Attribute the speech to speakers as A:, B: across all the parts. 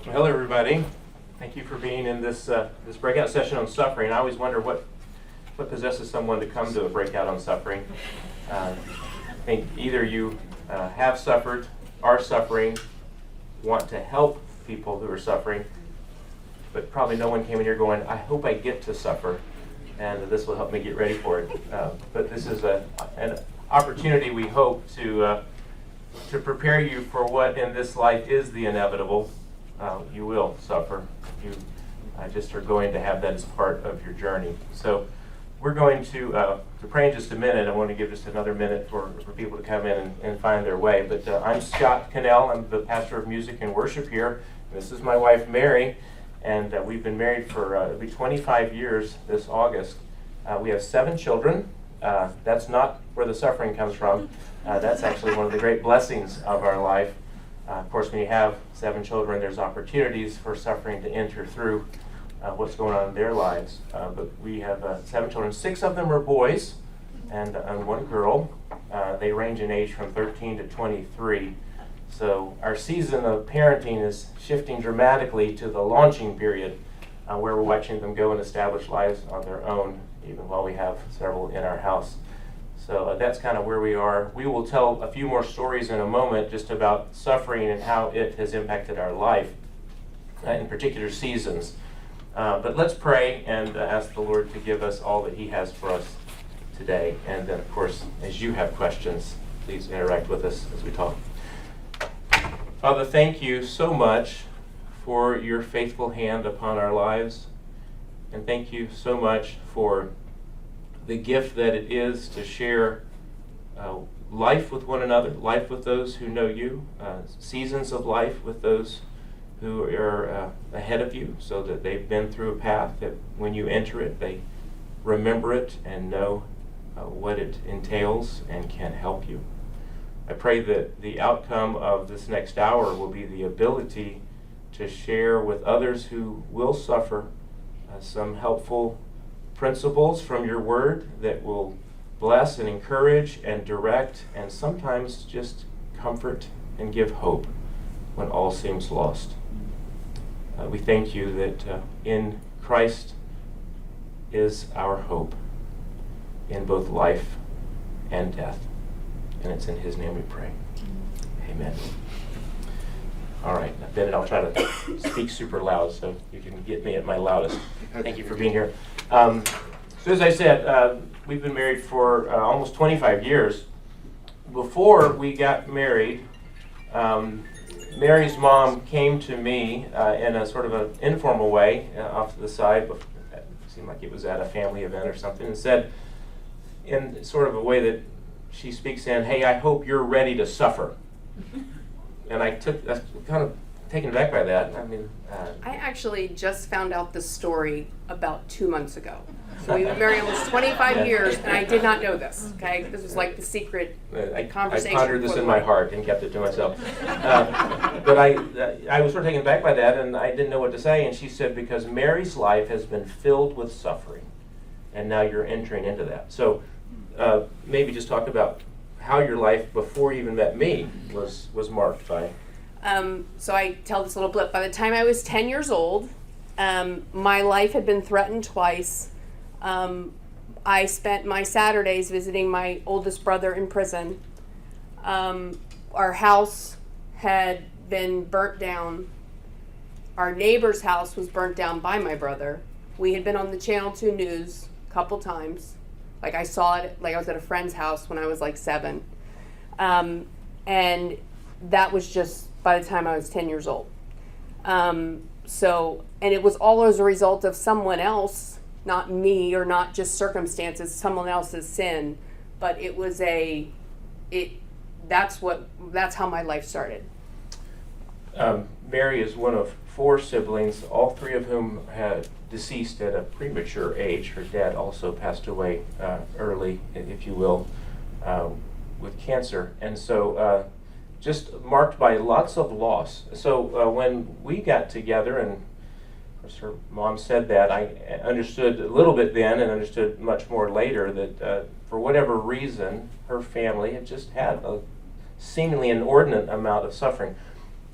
A: Well, hello, everybody. Thank you for being in this breakout session on suffering. I always wonder what possesses someone to come to a breakout on suffering. I think either you have suffered, are suffering, want to help people who are suffering, but probably no one came in here going, I hope I get to suffer, and this will help me get ready for it. But this is an opportunity, we hope, to prepare you for what in this life is the inevitable. You will suffer. You just are going to have that as part of your journey. So we're going to pray in just a minute. I want to give just another minute for people to come in and find their way. But I'm Scott Cannell. I'm the pastor of music and worship here. This is my wife, Mary, and we've been married for it'll be 25 years this August. We have 7 children. That's not where the suffering comes from. That's actually one of the great blessings of our life. Of course, when you have 7 children, there's opportunities for suffering to enter through what's going on in their lives. But we have 7 children. 6 of them are boys and 1 girl. They range in age from 13 to 23. So our season of parenting is shifting dramatically to the launching period where we're watching them go and establish lives on their own, even while we have several in our house. So that's kind of where we are. We will tell a few more stories in a moment just about suffering and how it has impacted our life in particular seasons. But let's pray and ask the Lord to give us all that He has for us today. And then, of course, as you have questions, please interact with us as we talk. Father, thank you so much for your faithful hand upon our lives. And thank you so much for the gift that it is to share life with one another, life with those who know you, seasons of life with those who are ahead of you, so that they've been through a path that when you enter it, they remember it and know what it entails and can help you. I pray that the outcome of this next hour will be the ability to share with others who will suffer some helpful principles from your word that will bless and encourage and direct and sometimes just comfort and give hope when all seems lost. We thank you that in Christ is our hope in both life and death. And it's in His name we pray. Amen. All right, then I'll try to speak super loud so you can get me at my loudest. Thank you for being here. So as I said, we've been married for almost 25 years. Before we got married, Mary's mom came to me in a sort of an informal way off to the side. It seemed like it was at a family event or something, and said in sort of a way that she speaks in, hey, I hope you're ready to suffer. And I was kind of taken aback by that.
B: I actually just found out the story about 2 months ago. So we've been married almost 25 years, and I did not know this. Okay, this was like the secret conversation.
A: I pondered this in my heart and kept it to myself. But I was sort of taken aback by that, and I didn't know what to say. And she said, because Mary's life has been filled with suffering, and now you're entering into that. So maybe just talk about how your life before you even met me was marked by.
B: So I tell this little blip. By the time I was 10 years old, my life had been threatened twice. I spent my Saturdays visiting my oldest brother in prison. Our house had been burnt down. Our neighbor's house was burnt down by my brother. We had been on the Channel 2 news a couple times. Like I saw it, like I was at a friend's house when I was like 7. And that was just by the time I was 10 years old. And it was all as a result of someone else, not me or not just circumstances, someone else's sin. But it was that's how my life started.
A: Mary is one of 4 siblings, all 3 of whom had deceased at a premature age. Her dad also passed away early, if you will, with cancer. And so just marked by lots of loss. So when we got together, and of course her mom said that, I understood a little bit then and understood much more later that for whatever reason, her family had just had a seemingly inordinate amount of suffering.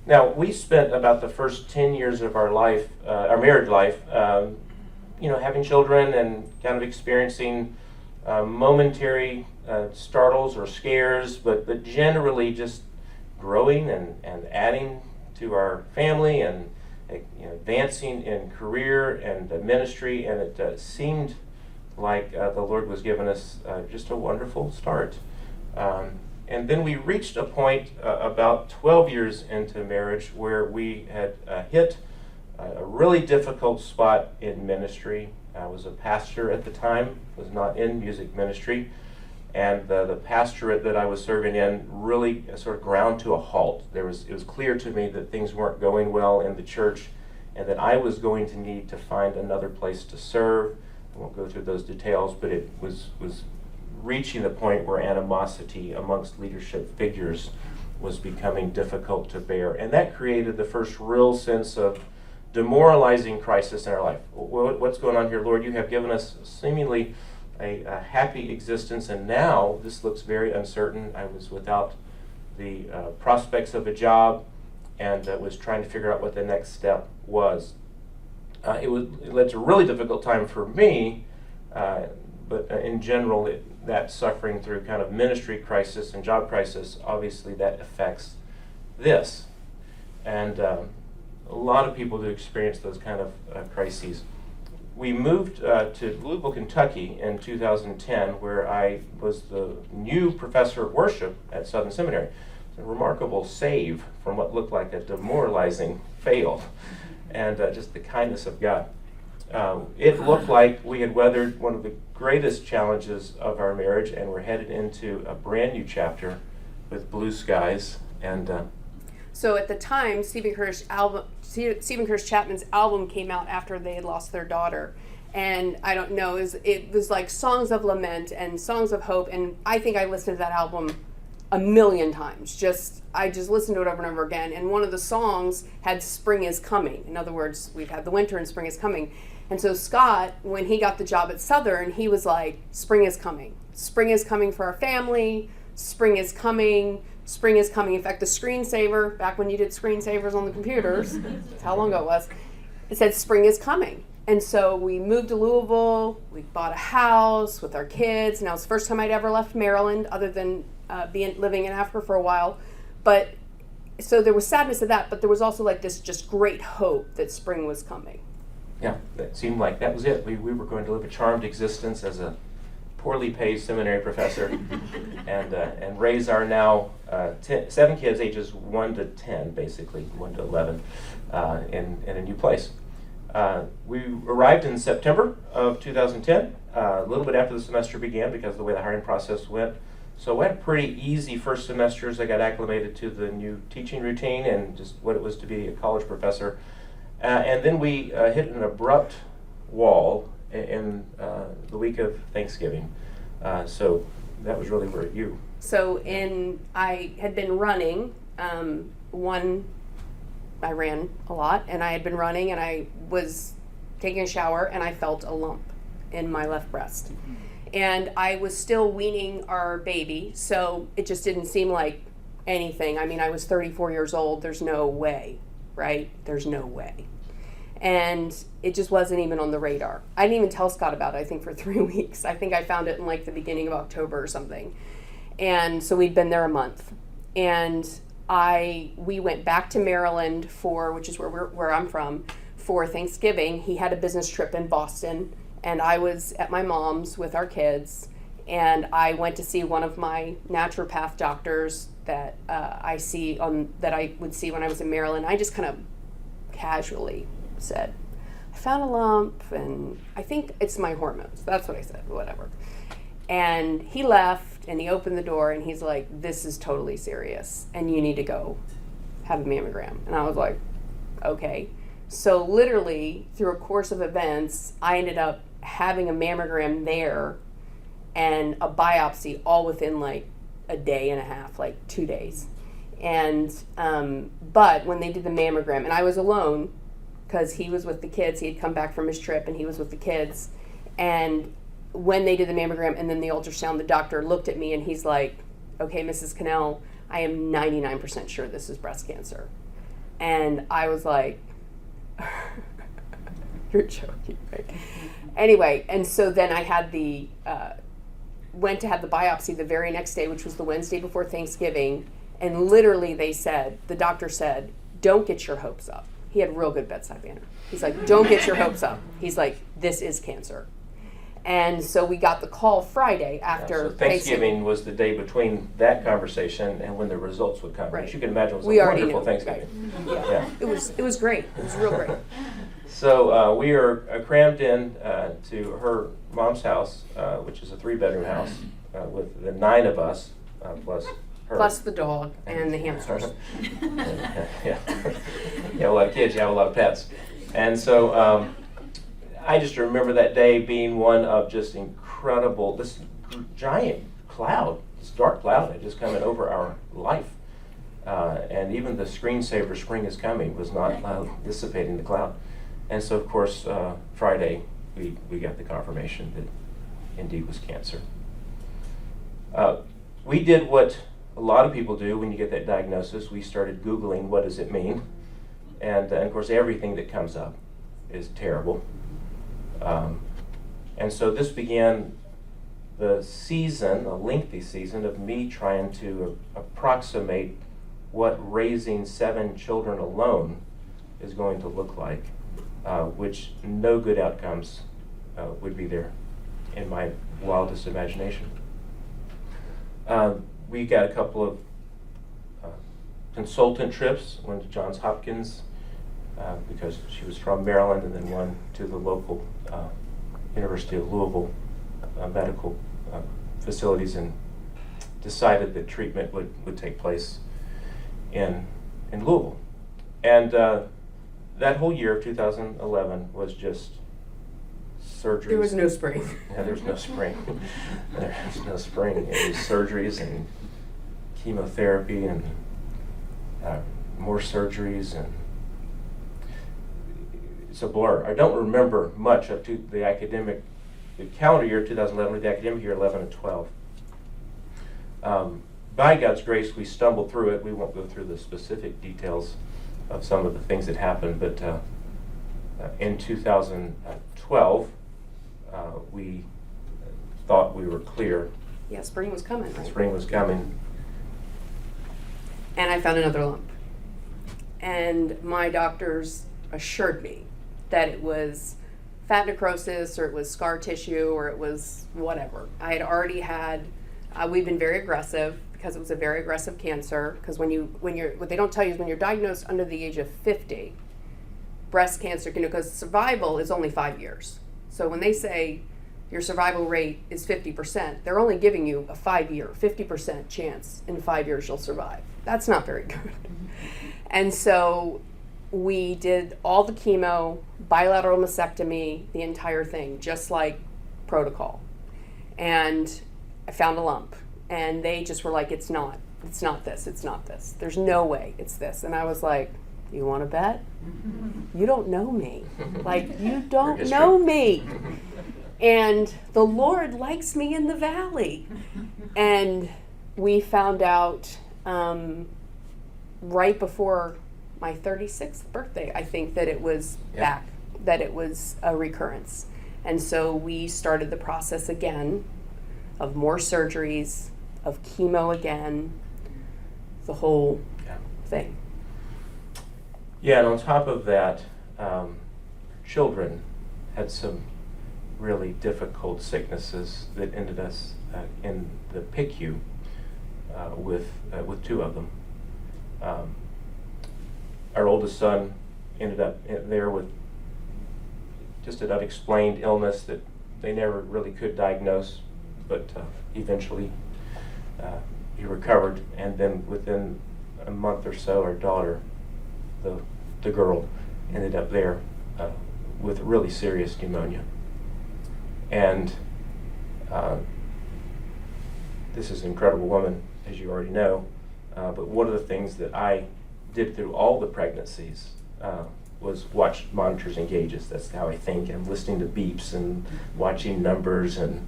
A: Now, we spent about the first 10 years of our life, our married life, having children and kind of experiencing momentary startles or scares, but generally just growing and adding to our family and advancing in career and ministry, and it seemed like the Lord was giving us just a wonderful start. And then we reached a point about 12 years into marriage where we had hit a really difficult spot in ministry. I was a pastor at the time, was not in music ministry, and the pastorate that I was serving in really sort of ground to a halt. It was clear to me that things weren't going well in the church, and that I was going to need to find another place to serve. I won't go through those details, but it was reaching the point where animosity amongst leadership figures was becoming difficult to bear. And that created the first real sense of demoralizing crisis in our life. What's going on here, Lord? You have given us seemingly a happy existence, and now this looks very uncertain. I was without the prospects of a job, and was trying to figure out what the next step was. It led to a really difficult time for me, but in general, that suffering through kind of ministry crisis and job crisis, obviously that affects this. And a lot of people do experience those kind of crises. We moved to Louisville, Kentucky in 2010, where I was the new professor of worship at Southern Seminary. It's a remarkable save from what looked like a demoralizing fail, and just the kindness of God. It looked like we had weathered one of the greatest challenges of our marriage, and we're headed into a brand new chapter with blue skies. And
B: so at the time, Stephen Curtis Chapman's album came out after they had lost their daughter. And I don't know, it was like songs of lament and songs of hope. And I think I listened to that album a million times. I just listened to it over and over again. And one of the songs had "Spring is Coming." In other words, we've had the winter and spring is coming. And so Scott, when he got the job at Southern, he was like, spring is coming. Spring is coming for our family. Spring is coming. Spring is coming. In fact, the screensaver, back when you did screensavers on the computers, that's how long ago it was, it said spring is coming. And so we moved to Louisville. We bought a house with our kids. And that was the first time I'd ever left Maryland, other than living in Africa for a while. But so there was sadness of that, but there was also like this just great hope that spring was coming.
A: Yeah, that seemed like that was it. We were going to live a charmed existence as a poorly paid seminary professor and raise our now 7 kids, ages 1 to 10, basically, 1 to 11, in a new place. We arrived in September of 2010, a little bit after the semester began because of the way the hiring process went. So I had a pretty easy first semester as I got acclimated to the new teaching routine and just what it was to be a college professor. And then we hit an abrupt wall in the week of Thanksgiving. So that was really where you...
B: So I had been running. I ran a lot, and I had been running, and I was taking a shower, and I felt a lump in my left breast. And I was still weaning our baby, so it just didn't seem like anything. I mean, I was 34 years old. There's no way, right? There's no way. And it just wasn't even on the radar. I didn't even tell Scott about it, I think, for 3 weeks. I think I found it in like the beginning of October or something. And so we'd been there a month. And we went back to Maryland which is where I'm from, for Thanksgiving. He had a business trip in Boston, and I was at my mom's with our kids. And I went to see one of my naturopath doctors that that I would see when I was in Maryland. I just kind of casually said, I found a lump, and I think it's my hormones. That's what I said, whatever. And he left, and he opened the door, and he's like, this is totally serious, and you need to go have a mammogram. And I was like, okay. So literally, through a course of events, I ended up having a mammogram there and a biopsy all within like a day and a half, like 2 days. And but when they did the mammogram, and I was alone because he was with the kids, he had come back from his trip and he was with the kids. And when they did the mammogram and then the ultrasound, the doctor looked at me and he's like, okay, Mrs. Cannell, I am 99% sure this is breast cancer. And I was like, you're joking, right? Anyway, and so then I had went to have the biopsy the very next day, which was the Wednesday before Thanksgiving. And literally the doctor said, don't get your hopes up. He had real good bedside manner. He's like, don't get your hopes up. He's like, this is cancer. And so we got the call Friday after
A: So Thanksgiving was the day between that conversation and when the results would come.
B: Right.
A: Which you can imagine was
B: We
A: a
B: already
A: wonderful
B: knew,
A: Thanksgiving.
B: Yeah.
A: Yeah.
B: It was great. It was real great.
A: So we are crammed in to her mom's house, which is a 3-bedroom house with the 9 of us, plus her.
B: Plus the dog and the hamsters.
A: Yeah. You have a lot of kids, you have a lot of pets. And so I just remember that day being one of just incredible, this giant cloud, this dark cloud had just come in over our life. And even the screensaver spring is coming was not dissipating the cloud. And so, of course, Friday, we got the confirmation that indeed was cancer. We did what a lot of people do when you get that diagnosis. We started Googling, what does it mean? And of course, everything that comes up is terrible. And so this began the season, a lengthy season, of me trying to approximate what raising 7 children alone is going to look like, which no good outcomes would be there in my wildest imagination. We got a couple of consultant trips, one to Johns Hopkins, because she was from Maryland, and then one to the local University of Louisville medical facilities, and decided that treatment would take place in Louisville. And that whole year of 2011 was just surgeries.
B: There was no spring.
A: Yeah, there was no spring. There was no spring. It was surgeries and chemotherapy and more surgeries, and it's a blur. I don't remember much of the calendar year 2011, or the academic year 11 and 12. By God's grace, we stumbled through it. We won't go through the specific details of some of the things that happened, but in 2012, we thought we were clear.
B: Yeah, spring was coming, right?
A: Spring was coming.
B: And I found another lump. And my doctors assured me that it was fat necrosis, or it was scar tissue, or it was whatever. I had already had, we've been very aggressive because it was a very aggressive cancer. Because what they don't tell you is when you're diagnosed under the age of 50, breast cancer, because survival is only 5 years. So when they say your survival rate is 50%, they're only giving you a 5-year, 50% chance in 5 years you'll survive. That's not very good. And so we did all the chemo, bilateral mastectomy, the entire thing, just like protocol. And I found a lump. And they just were like, it's not this. There's no way it's this. And I was like, you want to bet? You don't know me. Like, you don't know me. And the Lord likes me in the valley. And we found out right before my 36th birthday, I think, that it was back, that it was a recurrence. And so we started the process again of more surgeries, of chemo again, the whole thing.
A: Yeah, and on top of that, children had some really difficult sicknesses that ended us in the PICU with 2 of them. Our oldest son ended up there with just an unexplained illness that they never really could diagnose, but eventually he recovered. And then within a month or so, our daughter, the girl, ended up there with really serious pneumonia. And this is an incredible woman, as you already know, but one of the things that I did through all the pregnancies was watch monitors and gauges. That's how I think. I'm listening to beeps and watching numbers, and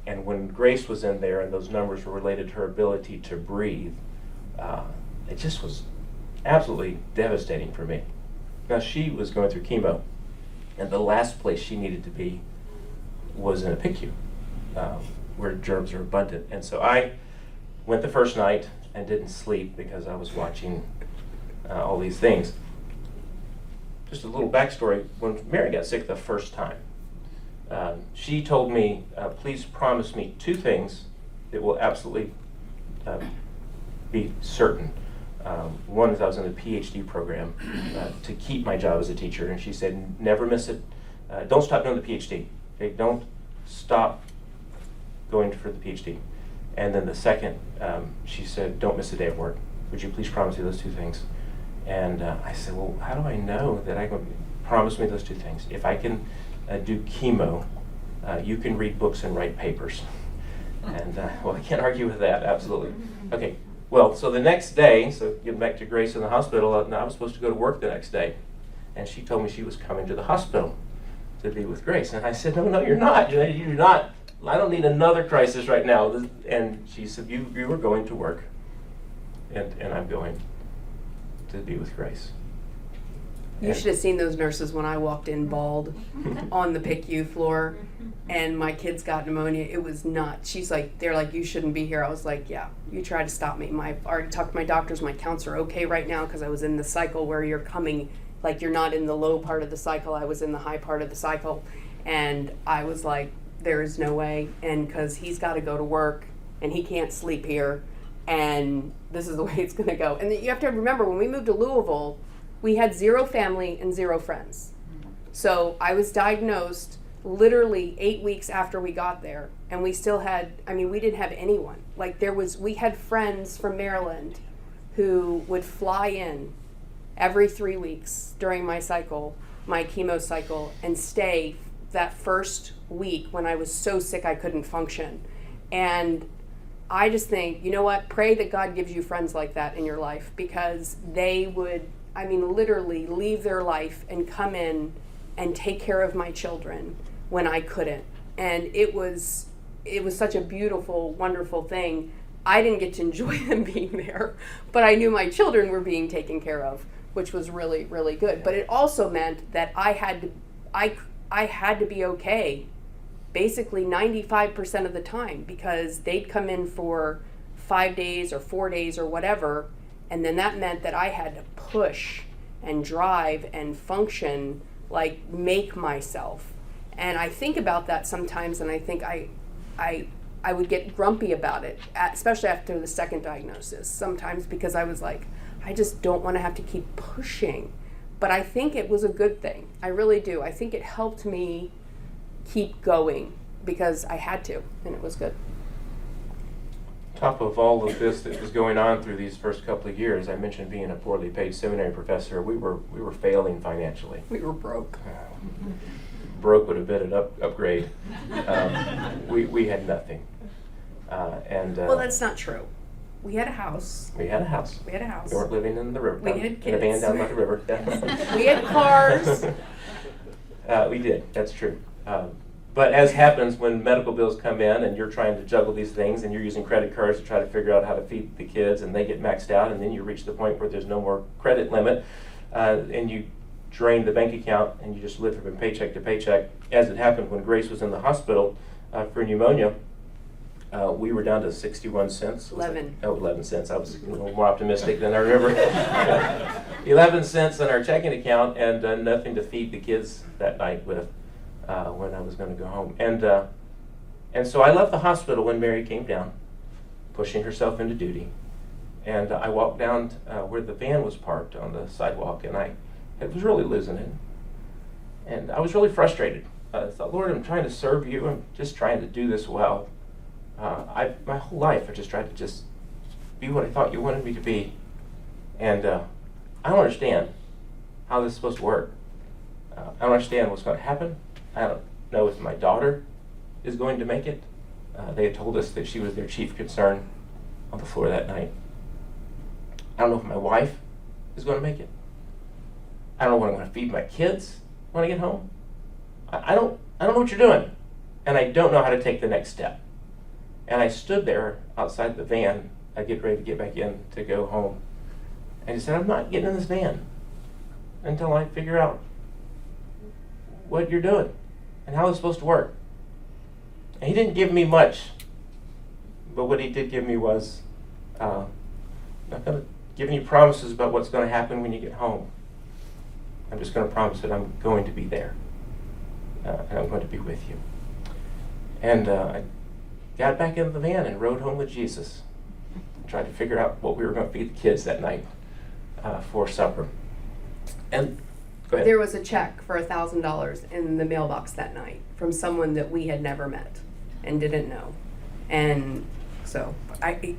A: when Grace was in there and those numbers were related to her ability to breathe, it just was absolutely devastating for me. Now, she was going through chemo, and the last place she needed to be was in a PICU, where germs are abundant. And so I went the first night and didn't sleep because I was watching all these things. Just a little backstory, when Mary got sick the first time, she told me, please promise me 2 things that will absolutely be certain. One is I was in the PhD program to keep my job as a teacher, and she said, never miss it. Don't stop doing the PhD. Okay? Don't stop going for the PhD. And then the second, she said, don't miss a day of work. Would you please promise me those 2 things? And I said, well, how do I know that I can promise me those 2 things? If I can do chemo, you can read books and write papers. And well, I can't argue with that, absolutely. Okay, well, so the next day, so getting back to Grace in the hospital, I was supposed to go to work the next day. And she told me she was coming to the hospital to be with Grace. And I said, no, you're not. You're not. I don't need another crisis right now. And she said, you were going to work, and I'm going to be with Grace.
B: You should have seen those nurses when I walked in bald on the PICU floor and my kids got pneumonia. It was nuts. They're like, you shouldn't be here. I was like, yeah, you tried to stop me. I already talked to my doctors. My counts are okay right now because I was in the cycle where you're coming, like you're not in the low part of the cycle. I was in the high part of the cycle. And I was like, there is no way. And because he's got to go to work and he can't sleep here. And this is the way it's going to go. And you have to remember, when we moved to Louisville, we had 0 family and 0 friends. So I was diagnosed literally 8 weeks after we got there. And we still had, we didn't have anyone. Like we had friends from Maryland who would fly in every 3 weeks during my cycle, my chemo cycle, and stay that first week when I was so sick I couldn't function. And I just think, you know what, pray that God gives you friends like that in your life, because they would, literally leave their life and come in and take care of my children when I couldn't. And it was such a beautiful, wonderful thing. I didn't get to enjoy them being there, but I knew my children were being taken care of, which was really, really good. But it also meant that I had to be okay basically 95% of the time, because they'd come in for 5 days or 4 days or whatever, and then that meant that I had to push and drive and function, like make myself. And I think about that sometimes, and I think I would get grumpy about it, especially after the second diagnosis sometimes, because I was like, I just don't want to have to keep pushing. But I think it was a good thing. I really do. I think it helped me keep going because I had to, and it was good.
A: Top of all of this that was going on through these first couple of years, I mentioned being a poorly paid seminary professor. We were failing financially.
B: We were broke.
A: Broke would have been an upgrade. We had nothing.
B: Well, that's not true. We had a house.
A: We had a house.
B: We
A: weren't living in the river.
B: We had
A: in a van
B: kids.
A: down by the river.
B: We had cars.
A: We did. That's true. But as happens when medical bills come in and you're trying to juggle these things and you're using credit cards to try to figure out how to feed the kids, and they get maxed out, and then you reach the point where there's no more credit limit, and you drain the bank account and you just live from paycheck to paycheck. As it happened when Grace was in the hospital for pneumonia, we were down to 61 cents. 11 cents. I was a little more optimistic than I remember. 11 cents in our checking account, and nothing to feed the kids that night with when I was going to go home. And so I left the hospital when Mary came down, pushing herself into duty. And I walked down where the van was parked on the sidewalk, and I was really losing it. And I was really frustrated. I thought, Lord, I'm trying to serve you. I'm just trying to do this well. My whole life I just tried to just be what I thought you wanted me to be. And I don't understand how this is supposed to work. I don't understand what's going to happen. I don't know if my daughter is going to make it. They had told us that she was their chief concern on the floor that night. I don't know if my wife is going to make it. I don't know what I'm going to feed my kids when I get home. I don't know what you're doing, and I don't know how to take the next step. And I stood there outside the van. I get ready to get back in to go home, And he said, I'm not getting in this van until I figure out what you're doing and how it's supposed to work. And he didn't give me much, but what he did give me was, I'm not going to give any promises about what's going to happen when you get home. I'm just going to promise that I'm going to be there, and I'm going to be with you. And I got back in the van and rode home with Jesus. Tried to figure out what we were going to feed the kids that night for supper. And go ahead.
B: There was a check for $1,000 in the mailbox that night from someone that we had never met and didn't know. And so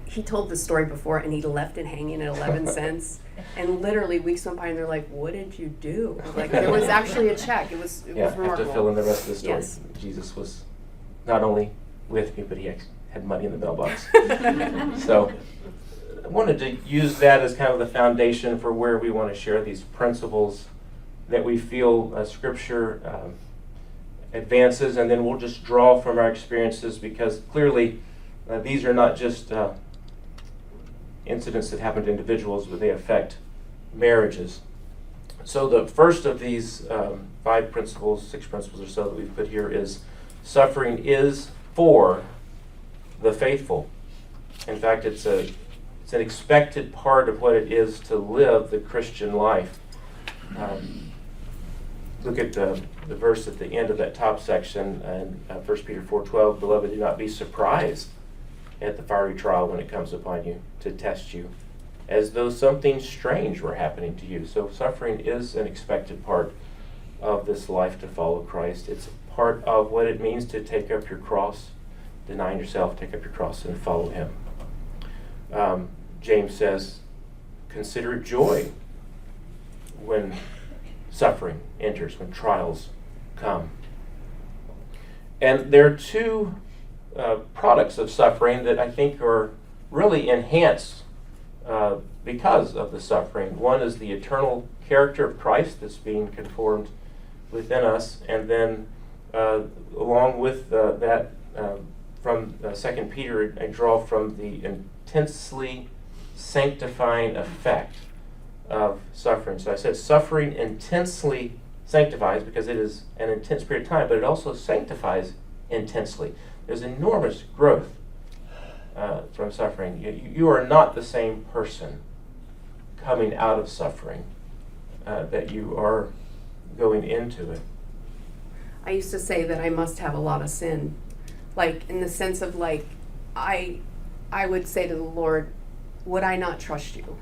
B: he told the story before, and he left it hanging at 11 cents. And literally weeks went by, and they're like, "What did you do?" Like, there was actually a check. It was remarkable.
A: I have to fill in the rest of the story.
B: Yes.
A: Jesus was not only with me, but he had money in the mailbox. So I wanted to use that as kind of the foundation for where we want to share these principles that we feel Scripture advances, and then we'll just draw from our experiences, because clearly these are not just incidents that happen to individuals, but they affect marriages. So the first of these 5 principles, 6 principles or so that we've put here is suffering is for the faithful. In fact, it's an expected part of what it is to live the Christian life. Look at the verse at the end of that top section in 1 Peter 4:12. Beloved, do not be surprised at the fiery trial when it comes upon you to test you, as though something strange were happening to you. So suffering is an expected part of this life to follow Christ. It's part of what it means to take up your cross, denying yourself, take up your cross and follow him. James says, consider it joy when suffering enters, when trials come. And there are 2 products of suffering that I think are really enhanced because of the suffering. One is the eternal character of Christ that's being conformed within us, and then along with that, from 2 Peter, I draw from the intensely sanctifying effect of suffering. So I said suffering intensely sanctifies because it is an intense period of time, but it also sanctifies intensely. There's enormous growth from suffering. You are not the same person coming out of suffering that you are going into it.
B: I used to say that I must have a lot of sin, like in the sense of like, I would say to the Lord, would I not trust you?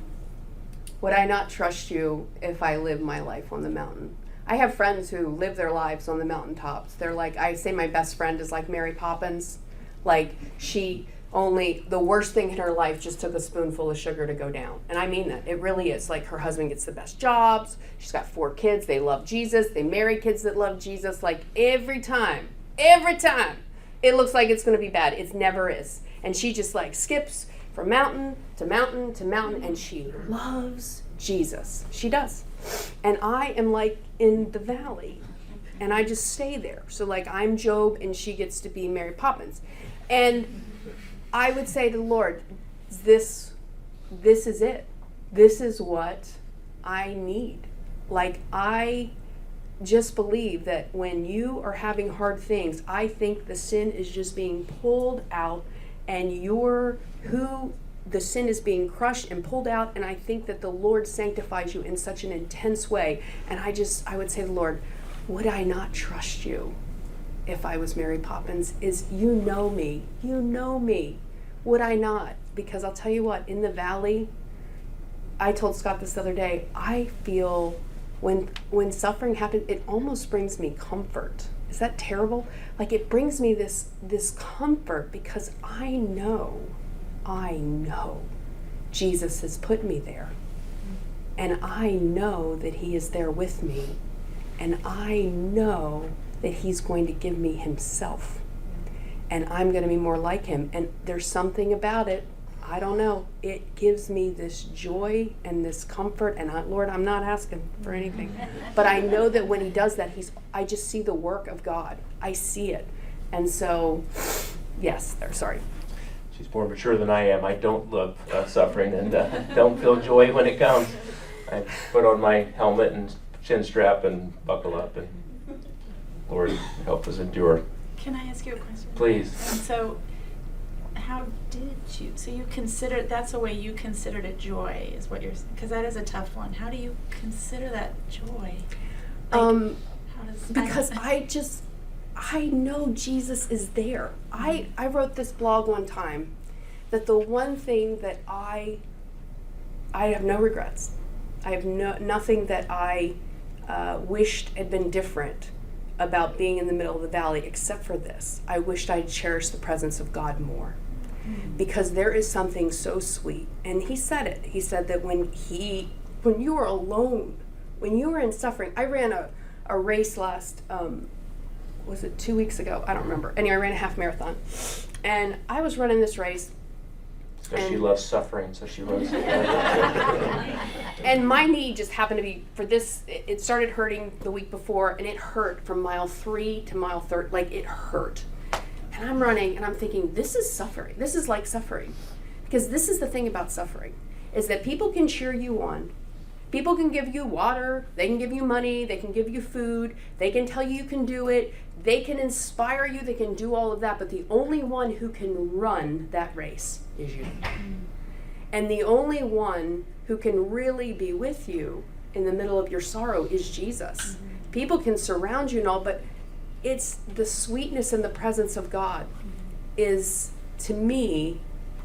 B: Would I not trust you if I lived my life on the mountain? I have friends who live their lives on the mountaintops. They're like, I say my best friend is like Mary Poppins. Like, the worst thing in her life just took a spoonful of sugar to go down. And I mean that. It really is. Like, her husband gets the best jobs. She's got 4 kids. They love Jesus. They marry kids that love Jesus. Like, every time, it looks like it's going to be bad. It never is. And she just like skips from mountain to mountain to mountain, and she loves Jesus. She does. And I am like in the valley, and I just stay there. So like, I'm Job, and she gets to be Mary Poppins. And I would say to the Lord, this is it. This is what I need. Like, I just believe that when you are having hard things, I think the sin is just being pulled out, and the sin is being crushed and pulled out, and I think that the Lord sanctifies you in such an intense way. And I would say to the Lord, would I not trust you if I was Mary Poppins? You know me. Would I not? Because I'll tell you what, in the valley, I told Scott this the other day, I feel when suffering happens, it almost brings me comfort. Is that terrible? Like, it brings me this comfort because I know Jesus has put me there. And I know that he is there with me. And I know that he's going to give me himself. And I'm going to be more like him. And there's something about it, I don't know, it gives me this joy and this comfort. And Lord, I'm not asking for anything. But I know that when he does that, I just see the work of God. I see it. And so, yes, sorry.
A: she's more mature than I am. I don't love suffering and don't feel joy when it comes. I put on my helmet and chin strap and buckle up, and Lord, help us endure.
C: Can I ask you a question?
A: Please.
C: And so, how did you? So you considered that's a way you considered it joy, is what you're? Because that is a tough one. How do you consider that joy? How does?
B: Because I know Jesus is there. I wrote this blog one time that the one thing that I have no regrets. I have nothing that I wished had been different about being in the middle of the valley except for this. I wished I'd cherished the presence of God more. Because there is something so sweet. And he said it. He said that when you are alone, when you are in suffering. I ran a race last, was it 2 weeks ago? I don't remember. Anyway, I ran a half marathon. And I was running this race.
A: Because she loves suffering, so she runs.
B: And my knee just happened to be, for this, it started hurting the week before, and it hurt from mile 3 to mile 30. Like, it hurt. And I'm running, and I'm thinking, this is suffering. This is like suffering. Because this is the thing about suffering, is that people can cheer you on. People can give you water, they can give you money, they can give you food, they can tell you can do it, they can inspire you, they can do all of that, but the only one who can run that race is you. And the only one who can really be with you in the middle of your sorrow is Jesus. People can surround you and all, but it's the sweetness and the presence of God is, to me,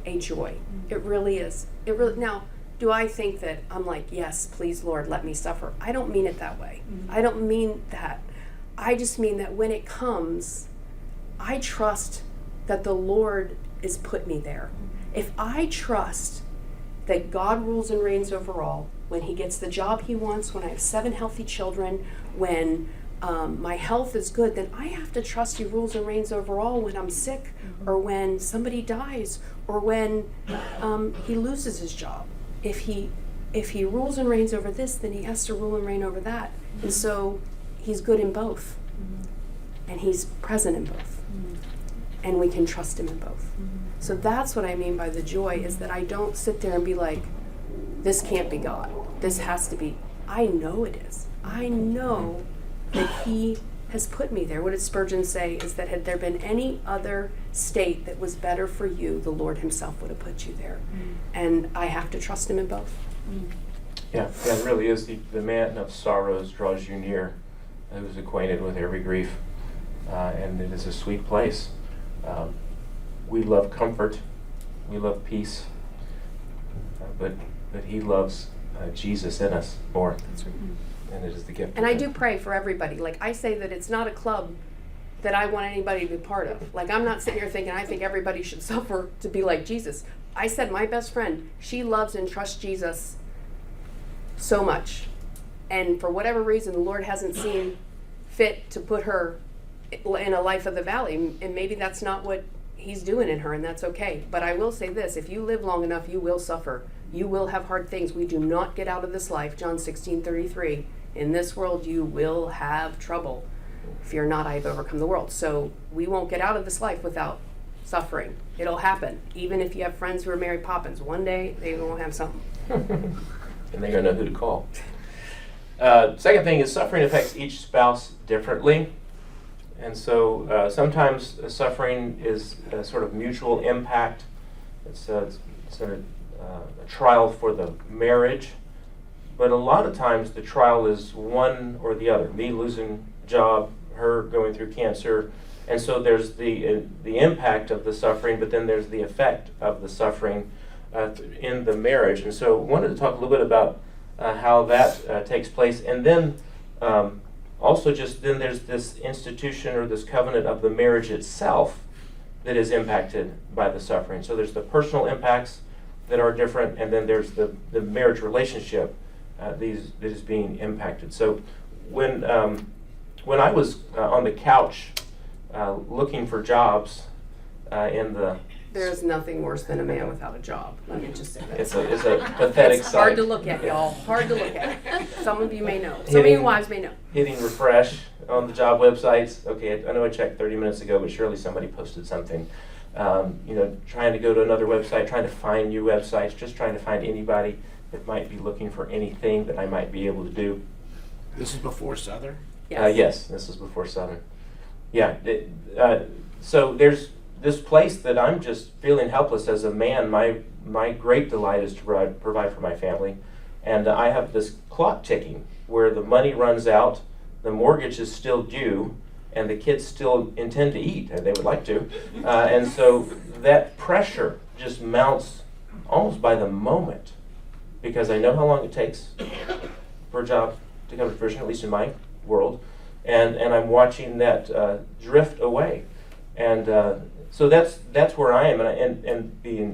B: a joy. It really is. Now, do I think that I'm like, yes, please, Lord, let me suffer? I don't mean it that way. I don't mean that. I just mean that when it comes, I trust that the Lord has put me there. If I trust that God rules and reigns over all, when he gets the job he wants, when I have 7 healthy children, when my health is good, then I have to trust he rules and reigns over all when I'm sick, or when somebody dies, or when he loses his job. If he rules and reigns over this, then he has to rule and reign over that. And so he's good in both. And he's present in both. And we can trust him in both. So that's what I mean by the joy, is that I don't sit there and be like, this can't be God. This has to be. I know it is. I know that he has put me there. What did Spurgeon say is that had there been any other state that was better for you, the Lord himself would have put you there. And I have to trust him in both.
A: Yeah, it really is. The man of sorrows draws you near, who's acquainted with every grief. And it is a sweet place. We love comfort. We love peace. But he loves Jesus in us more.
B: That's right.
A: And it is the gift.
B: And I do pray for everybody. Like, I say that it's not a club that I want anybody to be part of. Like, I'm not sitting here thinking I think everybody should suffer to be like Jesus. I said my best friend, she loves and trusts Jesus so much. And for whatever reason, the Lord hasn't seen fit to put her in a life of the valley. And maybe that's not what he's doing in her, and that's okay. But I will say this, if you live long enough, you will suffer. You will have hard things. We do not get out of this life. John 16:33. In this world, you will have trouble. Fear not, I have overcome the world. So we won't get out of this life without suffering. It'll happen. Even if you have friends who are Mary Poppins, one day they will have something.
A: And they're going to know who to call. Second thing is suffering affects each spouse differently. And so sometimes suffering is a sort of mutual impact. It's a trial for the marriage. But a lot of times the trial is one or the other. Me losing a job, her going through cancer. And so there's the impact of the suffering, but then there's the effect of the suffering in the marriage. And so I wanted to talk a little bit about how that takes place. And then also just then there's this institution or this covenant of the marriage itself that is impacted by the suffering. So there's the personal impacts that are different, and then there's the marriage relationship that is being impacted. So when I was on the couch looking for jobs in the...
B: There's nothing worse than a man without a job. Let me just say that.
A: It's a pathetic
B: It's
A: sight.
B: hard to look at, y'all. Hard to look at. Some of you may know. Some of you wives may know.
A: Hitting refresh on the job websites. Okay, I know I checked 30 minutes ago, but surely somebody posted something. Trying to go to another website, trying to find new websites, just trying to find anybody that might be looking for anything that I might be able to do.
D: This is before Southern?
A: Yes, this is before Southern. Yeah, so there's this place that I'm just feeling helpless as a man. My great delight is to provide for my family. And I have this clock ticking where the money runs out, the mortgage is still due, and the kids still intend to eat, and they would like to. And so that pressure just mounts almost by the moment, because I know how long it takes for a job to come to fruition, at least in my world, and I'm watching that drift away. And so that's where I am, and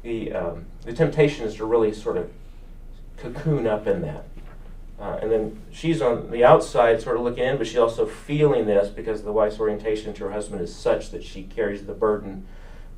A: the temptation is to really sort of cocoon up in that. And then she's on the outside sort of looking in, but she's also feeling this because the wife's orientation to her husband is such that she carries the burden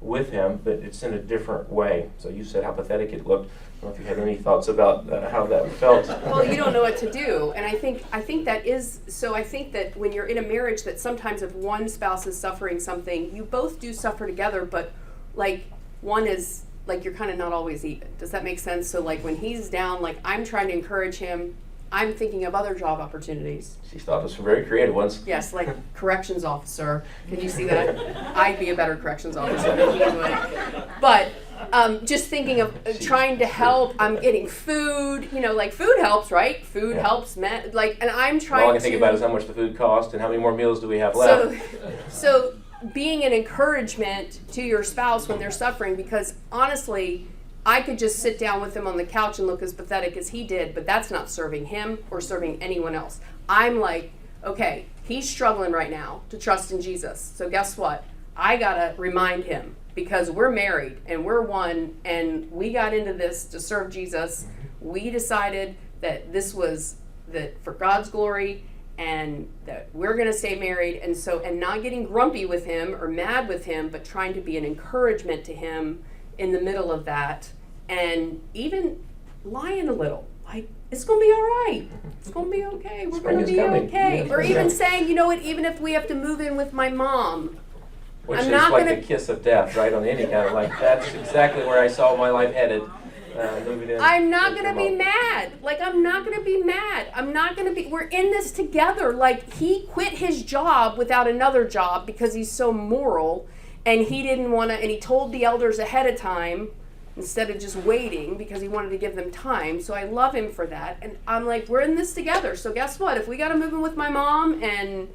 A: with him, but it's in a different way. So you said how pathetic it looked. I don't know if you had any thoughts about how that felt.
B: Well, you don't know what to do, and I think that is so. I think that when you're in a marriage, that sometimes if one spouse is suffering something, you both do suffer together, but like one is like you're kind of not always even. Does that make sense? So like when he's down, like I'm trying to encourage him. I'm thinking of other job opportunities.
A: She's thought of some very creative ones.
B: Yes, like corrections officer. Can you see that? I'd be a better corrections officer than he would. But just thinking of trying to help. I'm getting food. Like food helps, right? Food helps men. And I'm trying to.
A: All I can think about is how much the food cost and how many more meals do we have left.
B: So being an encouragement to your spouse when they're suffering, because honestly, I could just sit down with him on the couch and look as pathetic as he did, but that's not serving him or serving anyone else. I'm like, okay, he's struggling right now to trust in Jesus. So guess what? I gotta remind him, because we're married and we're one, and we got into this to serve Jesus. We decided that this was for God's glory, and that we're gonna stay married, and not getting grumpy with him or mad with him, but trying to be an encouragement to him in the middle of that, and even lying a little, like it's gonna be all right, it's gonna be okay, we're
A: Spring
B: gonna
A: is
B: be
A: coming.
B: okay.
A: Yeah.
B: Or even saying, you know what, even if we have to move in with my mom,
A: Which
B: I'm
A: is
B: not
A: like
B: gonna-
A: the kiss of death, right? On any kind of like, that's exactly where I saw my life headed. Moving in.
B: I'm not
A: with
B: gonna
A: your
B: be
A: mom.
B: mad. I'm not gonna be mad. We're in this together. Like, he quit his job without another job because he's so moral, and he didn't wanna, and he told the elders ahead of time, instead of just waiting, because he wanted to give them time. So I love him for that. And I'm like, we're in this together. So guess what? If we gotta move in with my mom and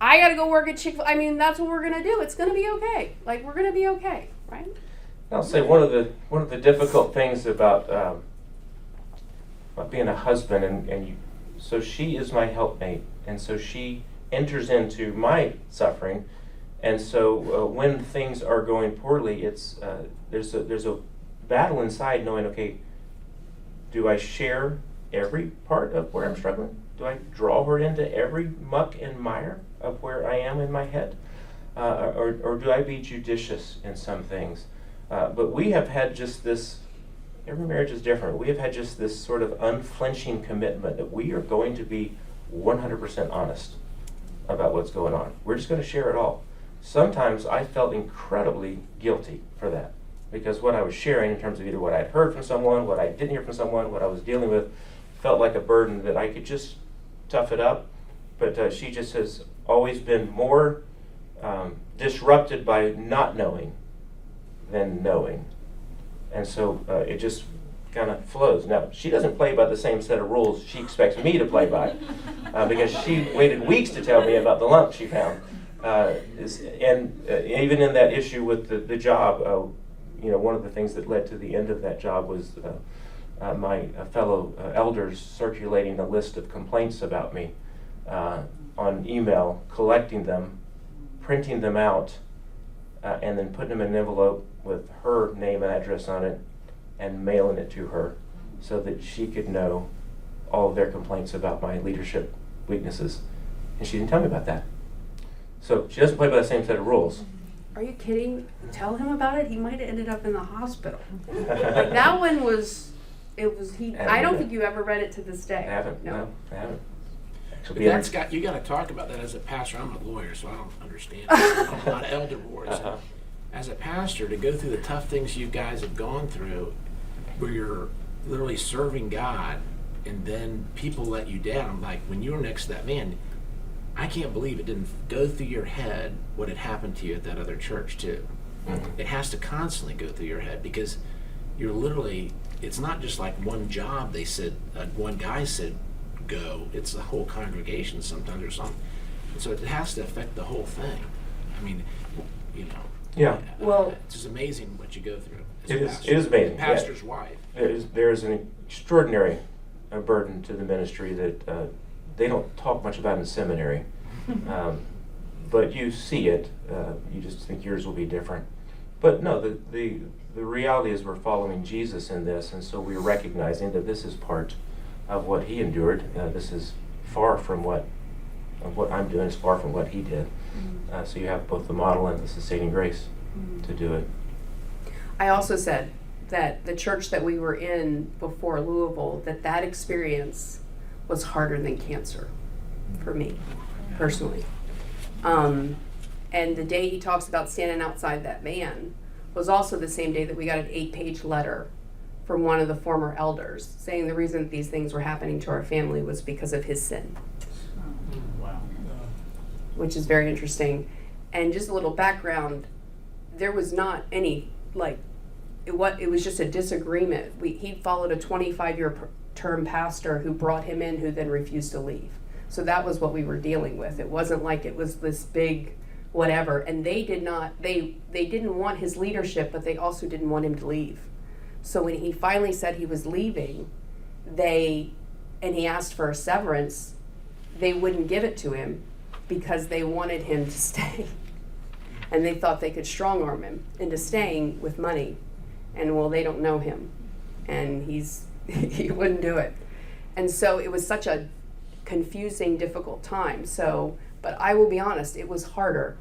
B: I gotta go work at Chick-fil-A, that's what we're gonna do. It's gonna be okay. Like, we're gonna be okay, right?
A: I'll say one of the difficult things about being a husband, so she is my helpmate, and so she enters into my suffering, and so when things are going poorly, it's there's a battle inside, knowing, okay, do I share every part of where I'm struggling? Do I draw her into every muck and mire of where I am in my head, or do I be judicious in some things? But we have had just this, every marriage is different, we have had just this sort of unflinching commitment that we are going to be 100% honest about what's going on. We're just going to share it all. Sometimes I felt incredibly guilty for that, because what I was sharing in terms of either what I'd heard from someone, what I didn't hear from someone, what I was dealing with, felt like a burden that I could just tough it up. But she just has always been more disrupted by not knowing than knowing. And so it just kind of flows. Now, she doesn't play by the same set of rules she expects me to play by, because she waited weeks to tell me about the lump she found. Even in that issue with the job, one of the things that led to the end of that job was my fellow elders circulating a list of complaints about me on email, collecting them, printing them out, and then putting them in an envelope with her name and address on it and mailing it to her so that she could know all of their complaints about my leadership weaknesses. And she didn't tell me about that. So she doesn't play by the same set of rules.
B: Are you kidding? Tell him about it. He might have ended up in the hospital. Like, that one was, I don't think you ever read it to this day.
A: I haven't. No, I haven't.
D: But you got to talk about that as a pastor. I'm a lawyer, so I don't understand. I'm not elder boards. as a pastor, to go through the tough things you guys have gone through, where you're literally serving God, and then people let you down. Like when you were next to that man, I can't believe it didn't go through your head what had happened to you at that other church too.
A: Mhm.
D: It has to constantly go through your head, because you're literally, it's not just like one job they said, one guy said go, it's the whole congregation sometimes or something. And so it has to affect the whole thing. I mean, you know.
A: Yeah.
B: Well-
D: it's just amazing what you go through. as
A: It
D: a
A: is-
D: pastor.
A: it is amazing, yeah.
D: Pastor's wife.
A: There is an extraordinary burden to the ministry that they don't talk much about in seminary. But you see it. You just think yours will be different. But no, the reality is we're following Jesus in this, and so we're recognizing that this is part of what he endured. This is far from what I'm doing. Is far from what he did. So you have both the model and the sustaining grace to do it.
B: I also said that the church that we were in before Louisville, that experience was harder than cancer for me, personally. And the day he talks about standing outside that van was also the same day that we got an 8-page letter from one of the former elders saying the reason that these things were happening to our family was because of his sin.
E: Wow.
B: Which is very interesting. And just a little background, there was not any, it was just a disagreement. He followed a 25-year term pastor who brought him in, who then refused to leave. So that was what we were dealing with. It wasn't like it was this big whatever. And they didn't want his leadership, but they also didn't want him to leave. So when he finally said he was leaving, and he asked for a severance, they wouldn't give it to him because they wanted him to stay. And they thought they could strong arm him into staying with money. And well, they don't know him. And he wouldn't do it. And so it was such a confusing, difficult time. But I will be honest, it was harder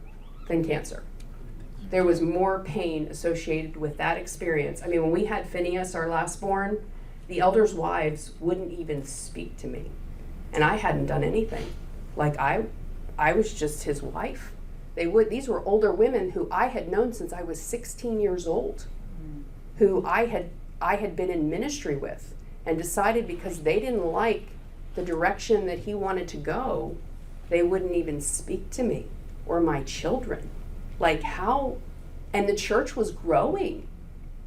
B: than cancer. There was more pain associated with that experience. I mean, when we had Phineas, our last born, the elders' wives wouldn't even speak to me. And I hadn't done anything. I was just his wife. These were older women who I had known since I was 16 years old, who I had been in ministry with, and decided because they didn't like the direction that he wanted to go, they wouldn't even speak to me or my children. And the church was growing.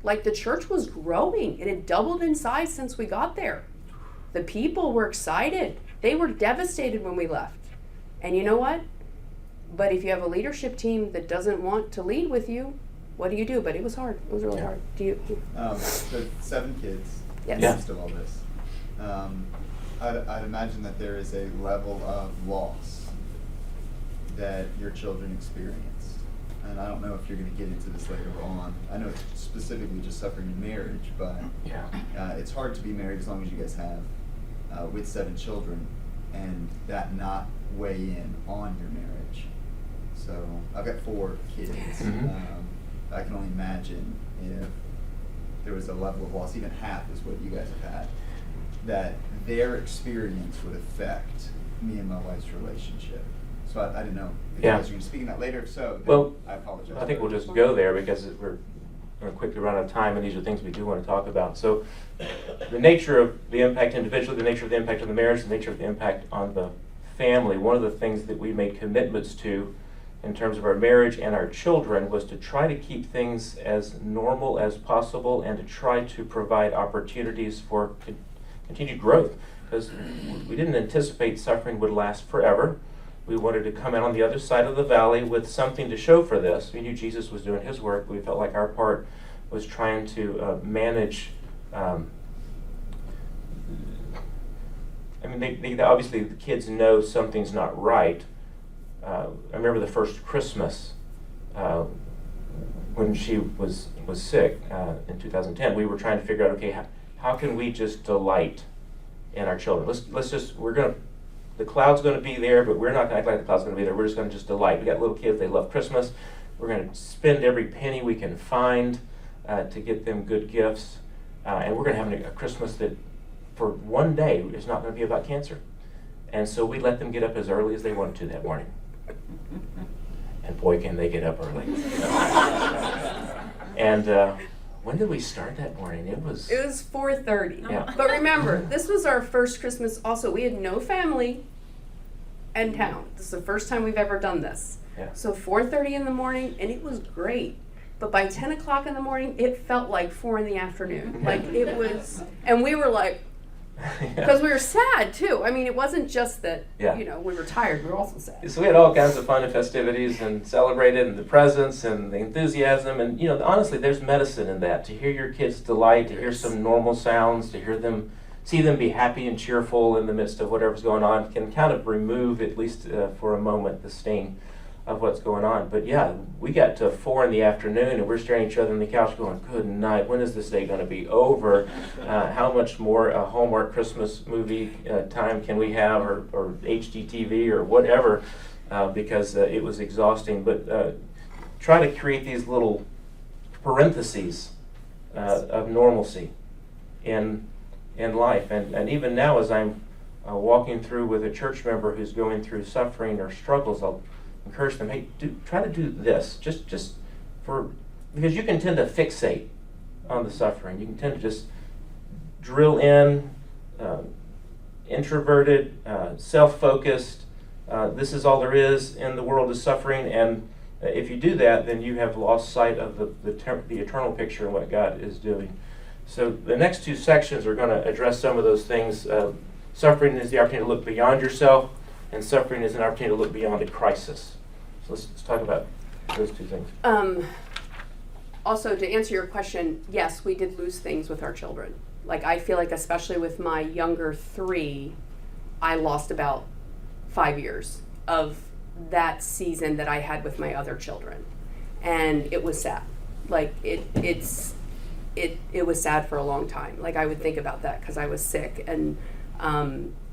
B: The church was growing. It had doubled in size since we got there. The people were excited. They were devastated when we left. And you know what? But if you have a leadership team that doesn't want to lead with you, what do you do? But it was hard. It was really
A: Yeah.
B: hard. Do you?
F: So 7 kids.
B: Yes.
F: In the midst of all this. I'd imagine that there is a level of loss that your children experienced. And I don't know if you're going to get into this later on. I know it's specifically just suffering in marriage, but
A: Yeah.
F: it's hard to be married as long as you guys have with 7 children, and that not weigh in on your marriage. So I've got 4 kids.
A: Mhm.
F: I can only imagine if there was a level of loss, even half is what you guys have had, that their experience would affect me and my wife's relationship. So I didn't know if
A: Yeah.
F: you guys are going to speak on that later. If so, then
A: Well,
F: I apologize.
A: I think we'll just go there because we're going to quickly run out of time, and these are things we do want to talk about. So the nature of the impact individually, the nature of the impact on the marriage, the nature of the impact on the family. One of the things that we made commitments to in terms of our marriage and our children was to try to keep things as normal as possible and to try to provide opportunities for continued growth, because we didn't anticipate suffering would last forever. We wanted to come out on the other side of the valley with something to show for this. We knew Jesus was doing his work. We felt like our part was trying to manage. They obviously the kids know something's not right. I remember the first Christmas when she was sick in 2010. We were trying to figure out, okay, how can we just delight in our children? The cloud's going to be there, but we're not going to act like the cloud's going to be there. We're just going to just delight. We got little kids; they love Christmas. We're going to spend every penny we can find to get them good gifts, and we're going to have a Christmas that, for one day, is not going to be about cancer. And so we let them get up as early as they wanted to that morning. and boy, can they get up early. And when did we start that morning? It was
B: 4:30.
A: Yeah.
B: But remember, this was our first Christmas. Also, we had no family in town. This is the first time we've ever done this.
A: Yeah.
B: So 4:30 in the morning, and it was great. But by 10 o'clock in the morning, it felt like 4 in the afternoon. Like it was, and we were like, because we were sad too. I mean, it wasn't just that,
A: Yeah.
B: you know, we were tired. We were also sad.
A: So we had all kinds of fun and festivities and celebrated, and the presents and the enthusiasm, and honestly, there's medicine in that. To hear your kids' delight, to hear some normal sounds, to hear them, see them be happy and cheerful in the midst of whatever's going on, can kind of remove, at least for a moment, the sting of what's going on. But yeah, we got to 4 in the afternoon, and we're staring at each other on the couch going, good night, when is this day going to be over? How much more Hallmark Christmas movie time can we have, or HGTV or whatever, because it was exhausting. But try to create these little parentheses of normalcy in life. And even now, as I'm walking through with a church member who's going through suffering or struggles, I'll encourage them, hey, try to do this, just because you can tend to fixate on the suffering. You can tend to just drill in, introverted, self-focused. This is all there is in the world is suffering, and if you do that, then you have lost sight of the eternal picture and what God is doing. So the next 2 sections are going to address some of those things. Suffering is the opportunity to look beyond yourself, and suffering is an opportunity to look beyond a crisis. So let's talk about those 2 things.
B: Also, to answer your question, yes, we did lose things with our children. Like, I feel like, especially with my younger 3, I lost about 5 years of that season that I had with my other children. And it was sad. Like, it was sad for a long time. Like, I would think about that because I was sick. And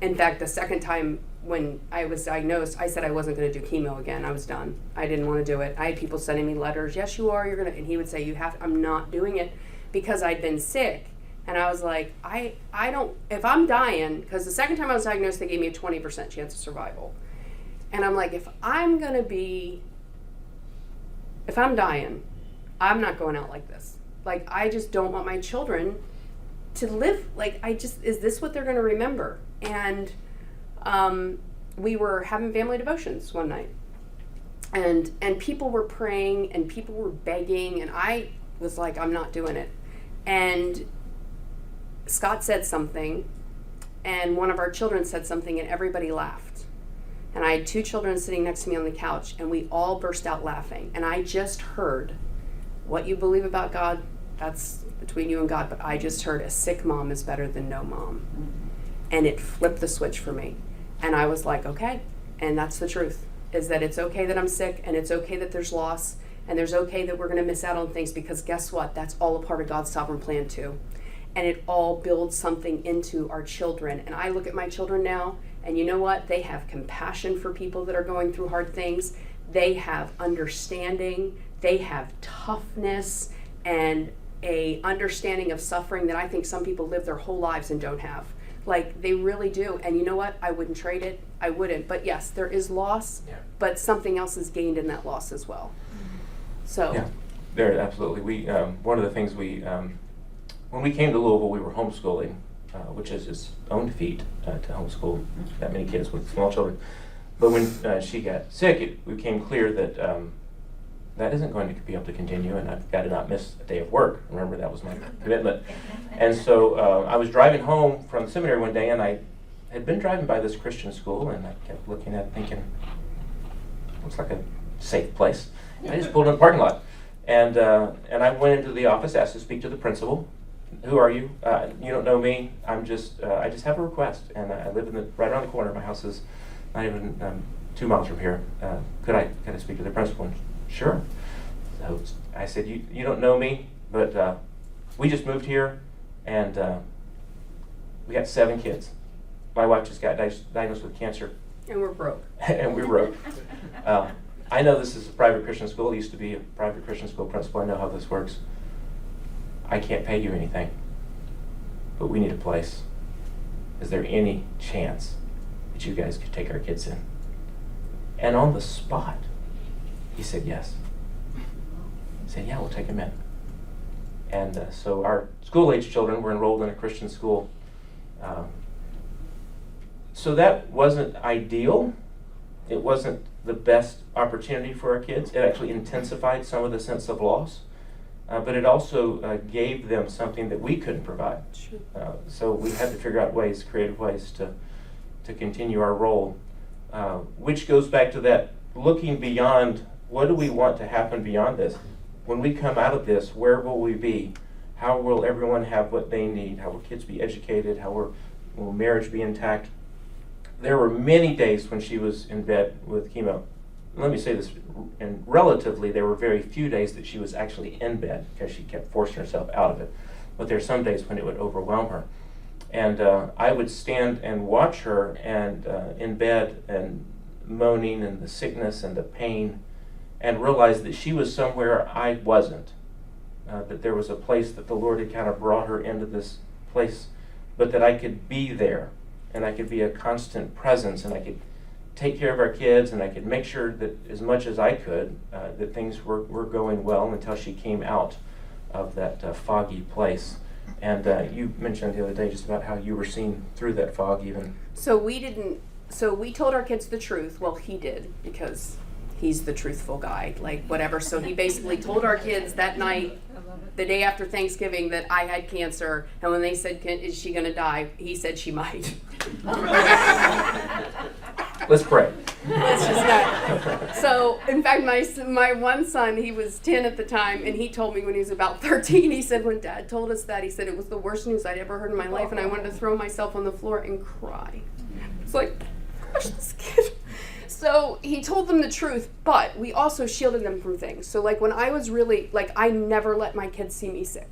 B: in fact, the second time when I was diagnosed, I said I wasn't going to do chemo again. I was done. I didn't want to do it. I had people sending me letters. Yes, you are. You're going to. And he would say, you have to. I'm not doing it because I'd been sick. And I was like, I don't. If I'm dying, because the second time I was diagnosed, they gave me a 20% chance of survival. And I'm like, if I'm dying, I'm not going out like this. Like, I just don't want my children to live, like, is this what they're going to remember? And we were having family devotions one night, and people were praying, and people were begging, and I was like, I'm not doing it. And Scott said something, and one of our children said something, and everybody laughed. And I had 2 children sitting next to me on the couch, and we all burst out laughing. And I just heard, what you believe about God, that's between you and God, but I just heard a sick mom is better than no mom. And it flipped the switch for me. And I was like, okay. And that's the truth, is that it's okay that I'm sick, and it's okay that there's loss, and there's okay that we're going to miss out on things, because guess what? That's all a part of God's sovereign plan too. And it all builds something into our children. And I look at my children now, and you know what? They have compassion for people that are going through hard things. They have understanding. They have toughness and a understanding of suffering that I think some people live their whole lives and don't have. Like, they really do. And you know what? I wouldn't trade it. I wouldn't. But yes, there is loss, but something else is gained in that loss as well. So.
A: Yeah, there, absolutely. We, one of the things when we came to Louisville, we were homeschooling, which is its own feat to homeschool that many kids with small children. But when she got sick, it became clear that that isn't going to be able to continue, and I've got to not miss a day of work. Remember, that was my commitment. And so I was driving home from the seminary one day, and I had been driving by this Christian school, and I kept looking at it thinking, looks like a safe place. I just pulled in the parking lot, and I went into the office, asked to speak to the principal. Who are you? You don't know me. I just have a request, and I live right around the corner. My house is not even 2 miles from here. Could I speak to the principal? And sure. So I said, you don't know me, but we just moved here, and we got 7 kids. My wife just got diagnosed with cancer.
B: And we're broke.
A: And we broke. I know this is a private Christian school. I used to be a private Christian school principal. I know how this works. I can't pay you anything, but we need a place. Is there any chance that you guys could take our kids in? And on the spot, He said yes. He said, yeah, we'll take him in. And so our school-age children were enrolled in a Christian school. So that wasn't ideal. It wasn't the best opportunity for our kids. It actually intensified some of the sense of loss. But it also gave them something that we couldn't provide.
B: Sure.
A: So we had to figure out ways, creative ways to continue our role, which goes back to that looking beyond, what do we want to happen beyond this? When we come out of this, where will we be? How will everyone have what they need? How will kids be educated? How will marriage be intact? There were many days when she was in bed with chemo. Let me say this, and relatively, there were very few days that she was actually in bed because she kept forcing herself out of it. But there are some days when it would overwhelm her. And I would stand and watch her and in bed and moaning and the sickness and the pain, and realize that she was somewhere I wasn't. That there was a place that the Lord had kind of brought her into this place, but that I could be there, and I could be a constant presence, and I could take care of our kids, and I could make sure that as much as I could, that things were going well until she came out of that foggy place. And you mentioned the other day just about how you were seen through that fog even.
B: So we told our kids the truth. Well, he did, because he's the truthful guy, like whatever. So he basically told our kids that night, the day after Thanksgiving, that I had cancer. And when they said, is she going to die? He said she might.
A: Let's pray.
B: Let's just not. So, in fact, my one son, he was 10 at the time, and he told me when he was about 13, he said, when Dad told us that, he said, it was the worst news I'd ever heard in my life, and I wanted to throw myself on the floor and cry. It's like, gosh, this kid. So he told them the truth, but we also shielded them from things. So like when I was really, like I never let my kids see me sick.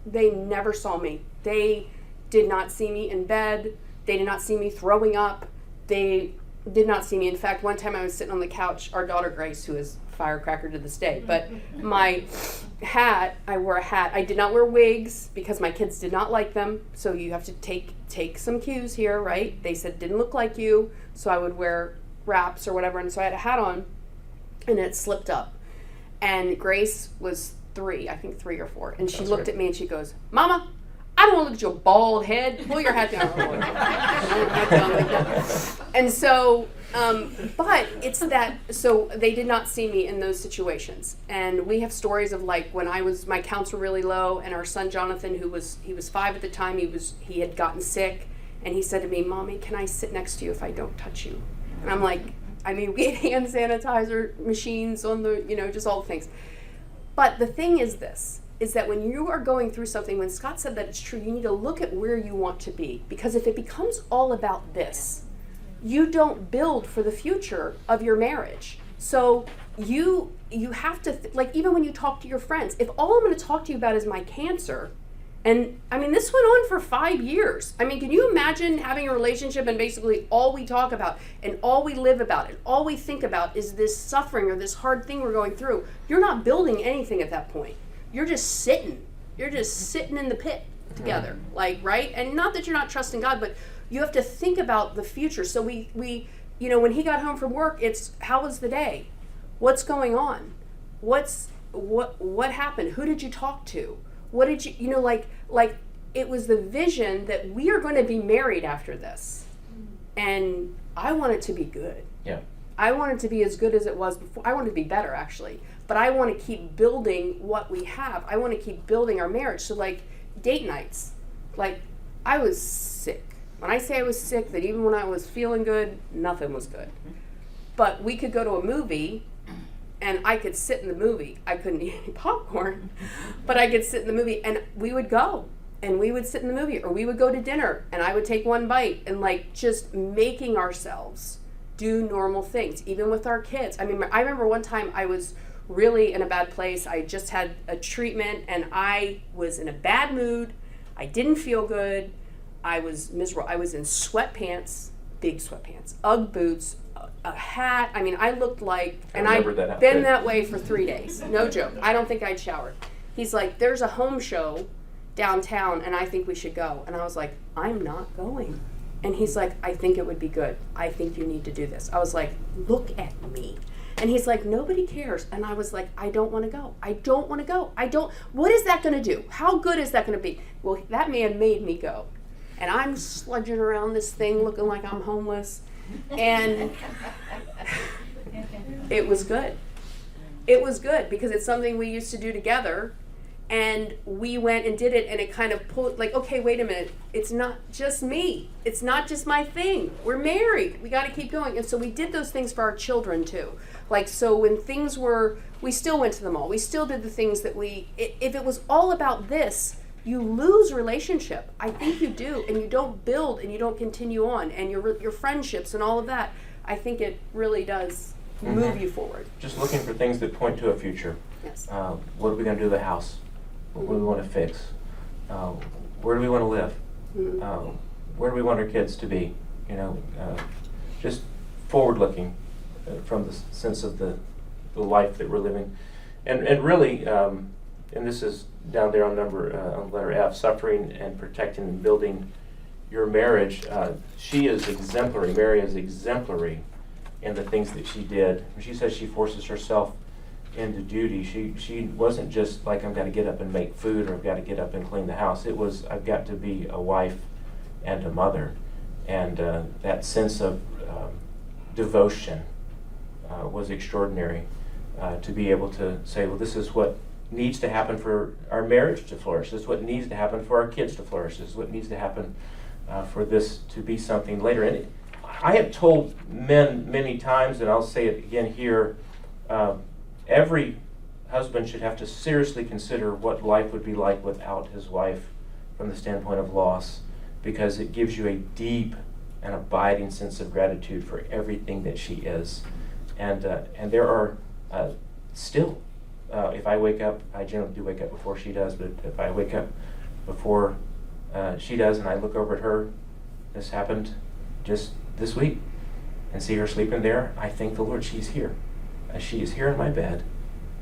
B: They never saw me. They did not see me in bed. They did not see me throwing up. They did not see me. In fact, one time I was sitting on the couch, our daughter Grace, who is firecracker to this day, but my hat, I wore a hat. I did not wear wigs because my kids did not like them. So you have to take some cues here, right? They said didn't look like you, so I would wear wraps or whatever, and so I had a hat on, and it slipped up. And Grace was 3 or 4, and she looked at me and she goes, Mama, I don't want to look at your bald head. Pull your hat down. And so, but it's that, so they did not see me in those situations. And we have stories of like when my counts were really low, and our son Jonathan, he was 5 at the time, he had gotten sick, and he said to me, Mommy, can I sit next to you if I don't touch you? And I'm like, I mean, we had hand sanitizer machines on the, just all the things. But the thing is this, is that when you are going through something, when Scott said that it's true, you need to look at where you want to be. Because if it becomes all about this, you don't build for the future of your marriage. So you have to, like even when you talk to your friends, if all I'm going to talk to you about is my cancer, and I mean, this went on for 5 years. I mean, can you imagine having a relationship and basically all we talk about and all we live about and all we think about is this suffering or this hard thing we're going through? You're not building anything at that point. You're just sitting. You're just sitting in the pit together, like, right? And not that you're not trusting God, but you have to think about the future. So we when he got home from work, it's how was the day? What's going on? What happened? Who did you talk to? What did you, like it was the vision that we are going to be married after this. And I want it to be good.
A: Yeah.
B: I want it to be as good as it was before. I want it to be better, actually. But I want to keep building what we have. I want to keep building our marriage. So, like, date nights. Like, I was sick. When I say I was sick, that even when I was feeling good, nothing was good. But we could go to a movie, and I could sit in the movie. I couldn't eat any popcorn, but I could sit in the movie, and we would go. And we would sit in the movie, or we would go to dinner, and I would take one bite, and, like, just making ourselves do normal things, even with our kids. I mean, I remember one time I was really in a bad place. I just had a treatment, and I was in a bad mood. I didn't feel good. I was miserable. I was in sweatpants, big sweatpants, Ugg boots, a hat. I mean, I looked like, and I'd been that way for 3 days. No joke. I don't think I'd showered. He's like, there's a home show downtown, and I think we should go. And I was like, I'm not going. And he's like, I think it would be good. I think you need to do this. I was like, look at me. And he's like, nobody cares. And I was like, I don't want to go. I don't want to go. What is that going to do? How good is that going to be? Well, that man made me go. And I'm sludging around this thing looking like I'm homeless. And it was good. It was good because it's something we used to do together. And we went and did it, and it kind of pulled, like, okay, wait a minute. It's not just me. It's not just my thing. We're married. We got to keep going. And so we did those things for our children, too. Like, so when things were, we still went to the mall. We still did the things that if it was all about this, you lose relationship. I think you do, and you don't build, and you don't continue on, and your friendships and all of that. I think it really does move you forward.
A: Just looking for things that point to a future.
B: Yes.
A: What are we going to do to the house? What do we want to fix? Where do we want to live? Where do we want our kids to be? Just forward-looking from the sense of the life that we're living, and really, and this is down there on letter F, suffering and protecting and building your marriage. She is exemplary. Mary is exemplary in the things that she did. When she says she forces herself into duty, she wasn't just like, I've got to get up and make food, or I've got to get up and clean the house. It was, I've got to be a wife and a mother. And that sense of devotion was extraordinary, to be able to say, well, this is what needs to happen for our marriage to flourish. This is what needs to happen for our kids to flourish. This is what needs to happen for this to be something later. And I have told men many times, and I'll say it again here, every husband should have to seriously consider what life would be like without his wife from the standpoint of loss, because it gives you a deep and abiding sense of gratitude for everything that she is. And there are still, if I wake up, I generally do wake up before she does, but if I wake up before she does and I look over at her, this happened just this week, and see her sleeping there, I thank the Lord she's here. She is here in my bed,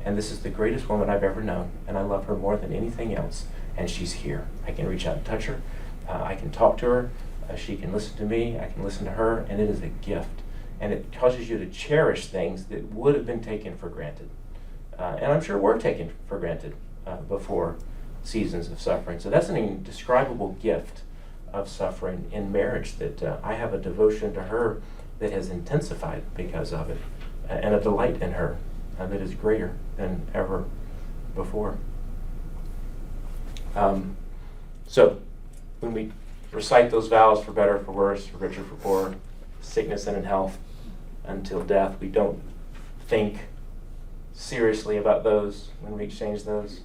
A: and this is the greatest woman I've ever known, and I love her more than anything else, and she's here. I can reach out and touch her. I can talk to her. She can listen to me. I can listen to her, and it is a gift. And it causes you to cherish things that would have been taken for granted. And I'm sure were taken for granted before seasons of suffering. So that's an indescribable gift of suffering in marriage, that I have a devotion to her that has intensified because of it, and a delight in her that is greater than ever before. So when we recite those vows, for better, for worse, for richer, for poorer, sickness and in health, until death, we don't think seriously about those when we exchange those.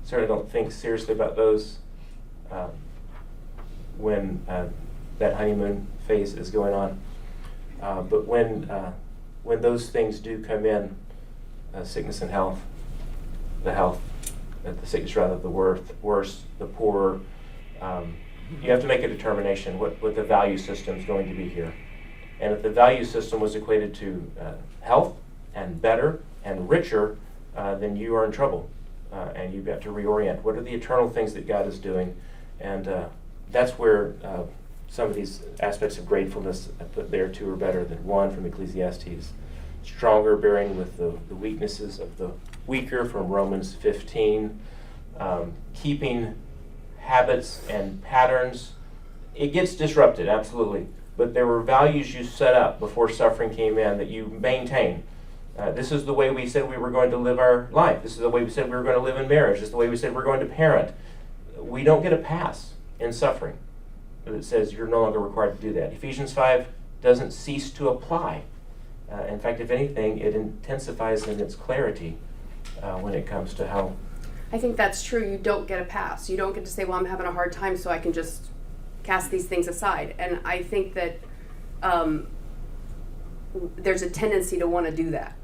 A: Certainly don't think seriously about those when that honeymoon phase is going on. But when those things do come in, sickness and health, the sickness rather, the worse, the poorer, you have to make a determination what the value system is going to be here. And if the value system was equated to health and better and richer, then you are in trouble. And you've got to reorient. What are the eternal things that God is doing? And that's where some of these aspects of gratefulness I put there, two are better than one, from Ecclesiastes. Stronger, bearing with the weaknesses of the weaker, from Romans 15. Keeping habits and patterns. It gets disrupted, absolutely. But there were values you set up before suffering came in that you maintain. This is the way we said we were going to live our life. This is the way we said we were going to live in marriage. This is the way we said we're going to parent. We don't get a pass in suffering that says you're no longer required to do that. Ephesians 5 doesn't cease to apply. In fact, if anything, it intensifies in its clarity when it comes to how...
B: I think that's true. You don't get a pass. You don't get to say, well, I'm having a hard time, so I can just cast these things aside. And I think that there's a tendency to want to do that.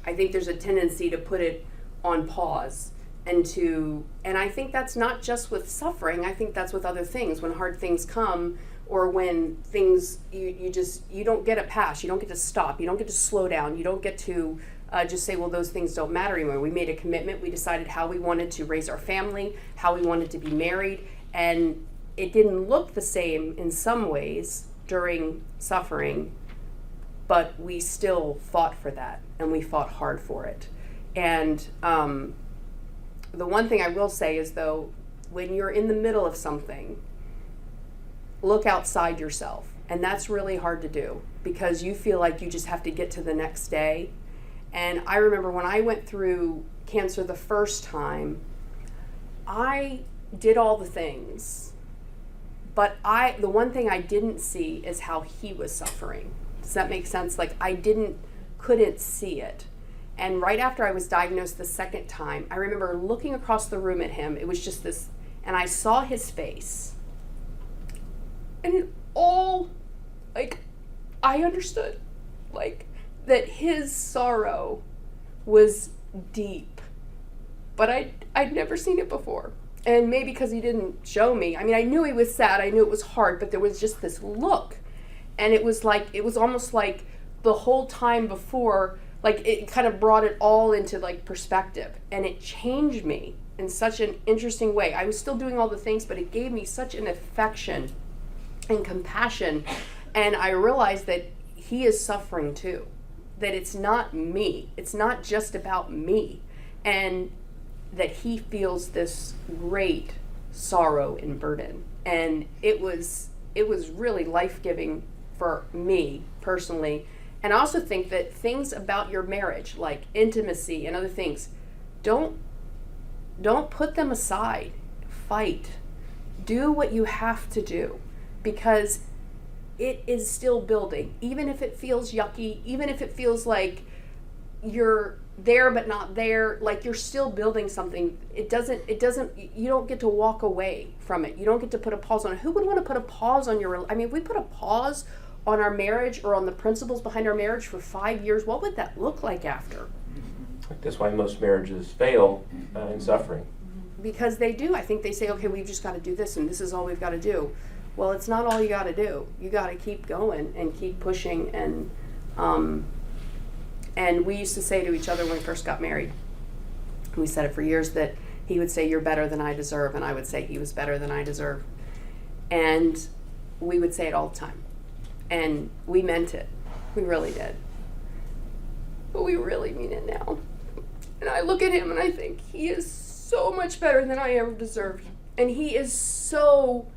B: I think there's a tendency to put it on pause and I think that's not just with suffering. I think that's with other things. When hard things come, or when things, you don't get a pass. You don't get to stop. You don't get to slow down. You don't get to just say, well, those things don't matter anymore. We made a commitment. We decided how we wanted to raise our family, how we wanted to be married, and it didn't look the same in some ways during suffering but we still fought for that, and we fought hard for it. And the one thing I will say is, though, when you're in the middle of something, look outside yourself. And that's really hard to do because you feel like you just have to get to the next day. And I remember when I went through cancer the first time, I did all the things, but the one thing I didn't see is how he was suffering. Does that make sense? Like couldn't see it. And right after I was diagnosed the second time, I remember looking across the room at him. It was just this, and I saw his face. And I understood, that his sorrow was deep. But I'd never seen it before. And maybe because he didn't show me. I mean, I knew he was sad. I knew it was hard, but there was just this look. And it was almost like the whole time before, it kind of brought it all into perspective. And it changed me in such an interesting way. I was still doing all the things, but it gave me such an affection and compassion. And I realized that he is suffering too. That it's not me. It's not just about me. And that he feels this great sorrow and burden. And it was really life-giving for me personally. And I also think that things about your marriage, like intimacy and other things, don't put them aside. Fight. Do what you have to do, because it is still building. Even if it feels yucky, even if it feels like you're there but not there, you're still building something. You don't get to walk away from it. You don't get to put a pause on it. Who would want to put a pause on if we put a pause on our marriage or on the principles behind our marriage for 5 years, what would that look like after?
A: That's why most marriages fail in suffering.
B: Because they do. I think they say, okay, we've just got to do this, and this is all we've got to do. Well, it's not all you got to do. You got to keep going and keep pushing. And we used to say to each other when we first got married, we said it for years, that he would say, "You're better than I deserve," and I would say he was better than I deserve. And we would say it all the time. And we meant it. We really did. But we really mean it now. And I look at him and I think he is so much better than I ever deserved. And he is so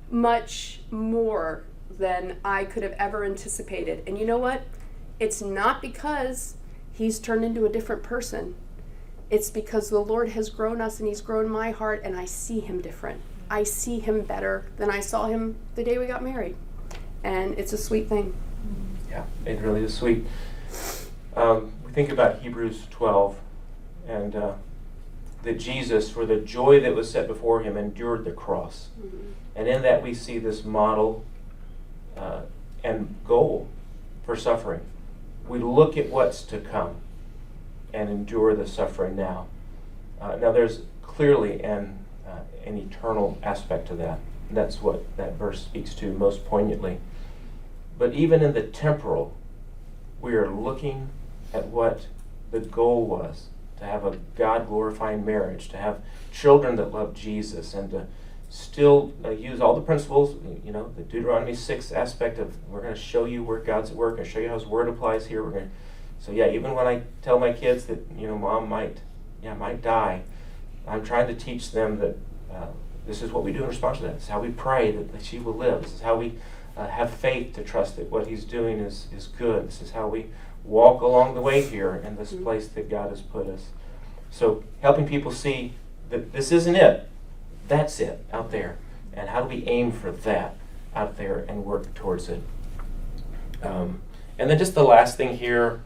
B: much more than I could have ever anticipated. And you know what? It's not because he's turned into a different person. It's because the Lord has grown us and he's grown my heart, and I see him different. I see him better than I saw him the day we got married. And it's a sweet thing.
A: Yeah, it really is sweet. We think about Hebrews 12 and that Jesus, for the joy that was set before him, endured the cross. Mm-hmm. And in that we see this model and goal for suffering. We look at what's to come and endure the suffering now. Now there's clearly an eternal aspect to that. That's what that verse speaks to most poignantly. But even in the temporal, we are looking at what the goal was, to have a God-glorifying marriage, to have children that love Jesus, and to still use all the principles, the Deuteronomy 6 aspect of, we're going to show you where God's at work, and show you how his word applies here. Even when I tell my kids that, mom might die, I'm trying to teach them that this is what we do in response to that. This is how we pray that she will live. This is how we have faith to trust that what he's doing is good. This is how we walk along the way here in this place that God has put us. So helping people see that this isn't it. That's it out there. And how do we aim for that out there and work towards it? And then just the last thing here,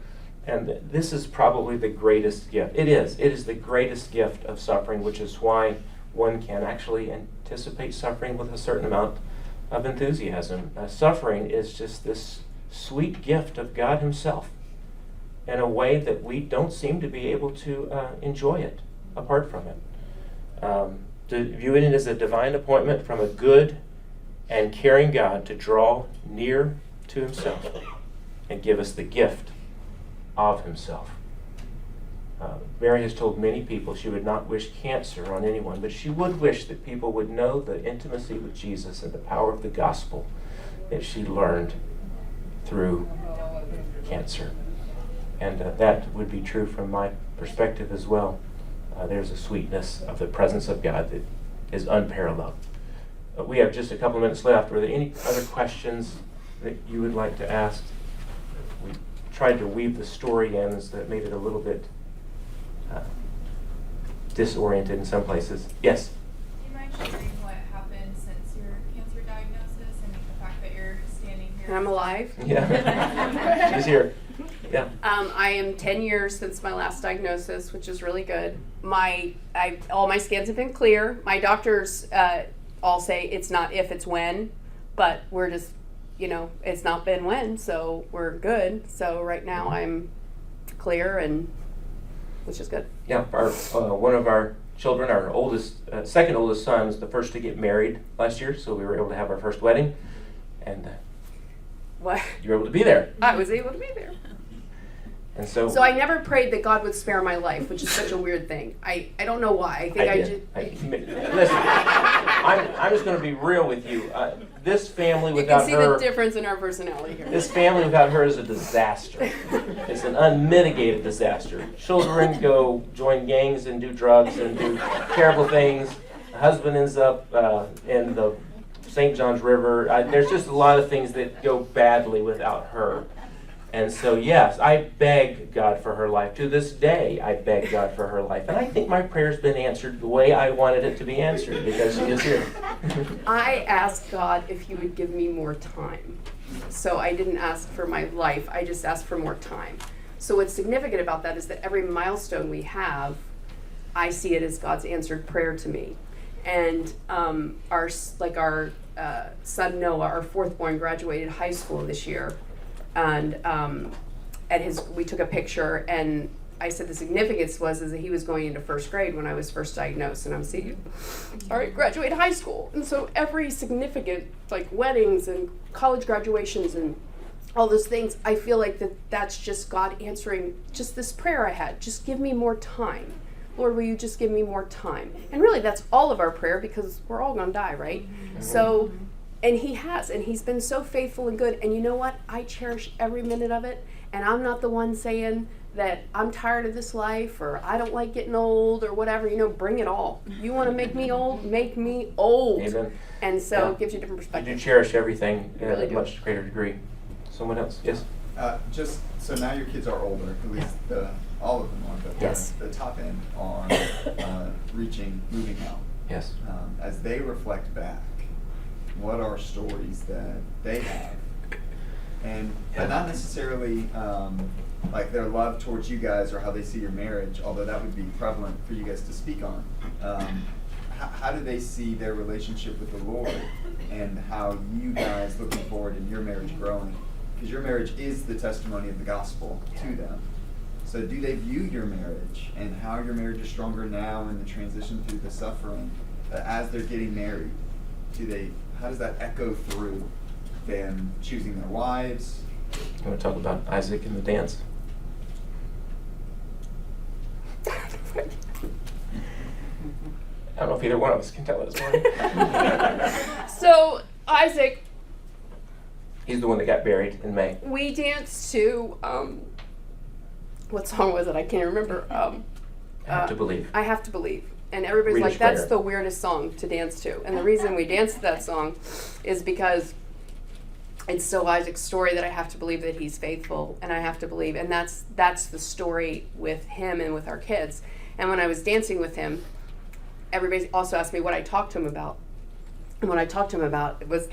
A: and this is probably the greatest gift. It is the greatest gift of suffering, which is why one can actually anticipate suffering with a certain amount of enthusiasm. Suffering is just this sweet gift of God himself in a way that we don't seem to be able to enjoy it apart from it. To view it as a divine appointment from a good and caring God to draw near to himself and give us the gift of himself. Mary has told many people she would not wish cancer on anyone, but she would wish that people would know the intimacy with Jesus and the power of the gospel that she learned through cancer. And that would be true from my perspective as well. There's a sweetness of the presence of God that is unparalleled. We have just a couple minutes left. Are there any other questions that you would like to ask? We tried to weave the story in so that made it a little bit disoriented in some places. Yes?
G: Do you mind sharing what happened since your cancer diagnosis and the fact that you're standing here?
B: And I'm alive.
A: Yeah. She's here. Yeah.
B: I am 10 years since my last diagnosis, which is really good. All my scans have been clear. My doctors all say it's not if, it's when, but we're just, it's not been when, so we're good. So right now I'm clear, and which is good.
A: Yeah. One of our children, our oldest, second oldest son, is the first to get married last year, so we were able to have our first wedding, and
B: What?
A: you were able to be there.
B: I was able to be there.
A: And so
B: So I never prayed that God would spare my life, which is such a weird thing. I don't know why. I think
A: listen, I'm just going to be real with you. This family
B: you
A: without
B: can see
A: her,
B: the difference in our personality here.
A: this family without her is a disaster. It's an unmitigated disaster. Children go join gangs and do drugs and do terrible things. The husband ends up in the St. Johns River. There's just a lot of things that go badly without her. And so, yes, I beg God for her life. To this day, I beg God for her life. And I think my prayer's been answered the way I wanted it to be answered, because she is here.
B: I asked God if He would give me more time. So I didn't ask for my life, I just asked for more time. So what's significant about that is that every milestone we have, I see it as God's answered prayer to me. And our son Noah, our fourth born, graduated high school this year. And we took a picture, and I said the significance was that he was going into first grade when I was first diagnosed, and I'm seeing, all right, graduate high school. And so every significant, like weddings and college graduations and all those things, I feel like that's just God answering just this prayer I had. Just give me more time. Lord, will you just give me more time? And really, that's all of our prayer, because we're all going to die, right? Mm-hmm. So. And He has, and He's been so faithful and good. And you know what? I cherish every minute of it. And I'm not the one saying that I'm tired of this life, or I don't like getting old, or whatever. Bring it all. You want to make me old? Make me old.
A: Amen.
B: And so it gives you a different
A: You
B: perspective.
A: do cherish everything in
B: really
A: a
B: do.
A: much greater degree. Someone else? Yes?
F: Just so now your kids are older, at least all of them are, but
B: Yes.
F: the top end are moving out.
A: Yes.
F: As they reflect back, what are stories that they have? And not necessarily like their love towards you guys or how they see your marriage, although that would be prevalent for you guys to speak on. How do they see their relationship with the Lord, and how you guys looking forward in your marriage growing? Because your marriage is the testimony of the gospel to them. So do they view your marriage and how your marriage is stronger now in the transition through the suffering as they're getting married? How does that echo through them choosing their wives?
A: You want to talk about Isaac and the dance? I don't know if either one of us can tell it this morning.
B: So Isaac,
A: He's the one that got buried in May.
B: we danced to, what song was it? I can't remember.
A: I have to believe.
B: I Have to Believe. And everybody's
A: Rita
B: like, that's
A: Springer.
B: the weirdest song to dance to. And the reason we danced to that song is because it's still Isaac's story that I have to believe that he's faithful, and I have to believe. And that's the story with him and with our kids. And when I was dancing with him, everybody also asked me what I talked to him about. And what I talked to him about was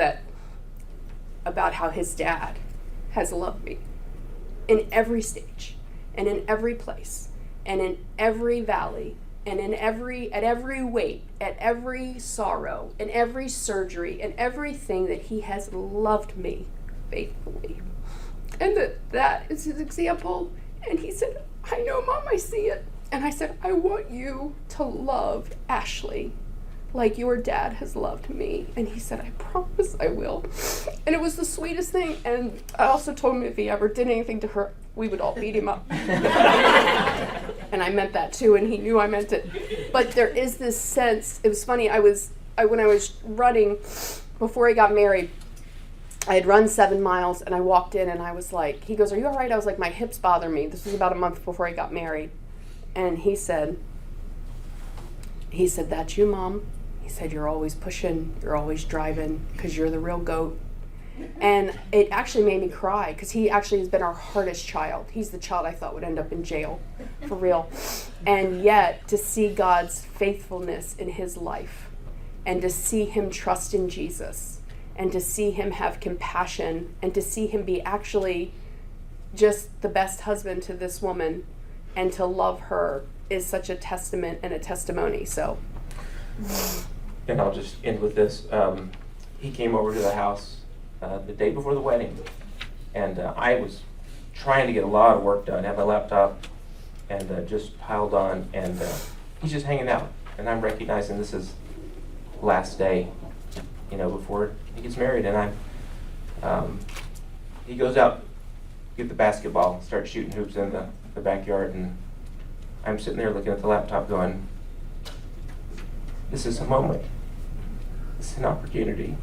B: about how his dad has loved me in every stage and in every place and in every valley and at every weight, at every sorrow, in every surgery, and everything, that he has loved me faithfully. And that is his example. And he said, I know, Mom, I see it. And I said, I want you to love Ashley like your dad has loved me. And he said, I promise I will. And it was the sweetest thing. And I also told him if he ever did anything to her, we would all beat him up. And I meant that too, and he knew I meant it. But there is this sense, it was funny, when I was running before he got married, I had run 7 miles, and I walked in, and I was like, he goes, "Are you all right?" I was like, "My hips bother me." This was about a month before I got married. And he said, "That's you, Mom." He said, "You're always pushing, you're always driving, because you're the real goat." And it actually made me cry, because he actually has been our hardest child. He's the child I thought would end up in jail, for real. And yet, to see God's faithfulness in his life, and to see him trust in Jesus, and to see him have compassion, and to see him be actually just the best husband to this woman, and to love her, is such a testament and a testimony. So,
A: And I'll just end with this. He came over to the house the day before the wedding, and I was trying to get a lot of work done, had my laptop, and just piled on, and he's just hanging out, and I'm recognizing this is last day, before he gets married, and he goes out, get the basketball, start shooting hoops in the backyard, and I'm sitting there looking at the laptop going, this is a moment, this is an opportunity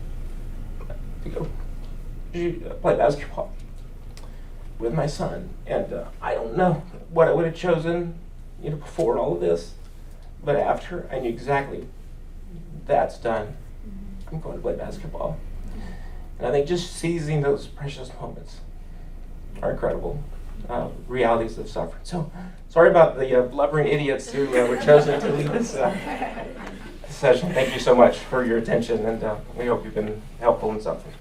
A: to go play basketball with my son, and I don't know what I would have chosen, before all of this, but after, I knew exactly that's done. I'm going to play basketball. And I think just seizing those precious moments are incredible realities of suffering. So, sorry about the blubbering idiots who were chosen to lead this session. Thank you so much for your attention, and we hope you've been helpful in something.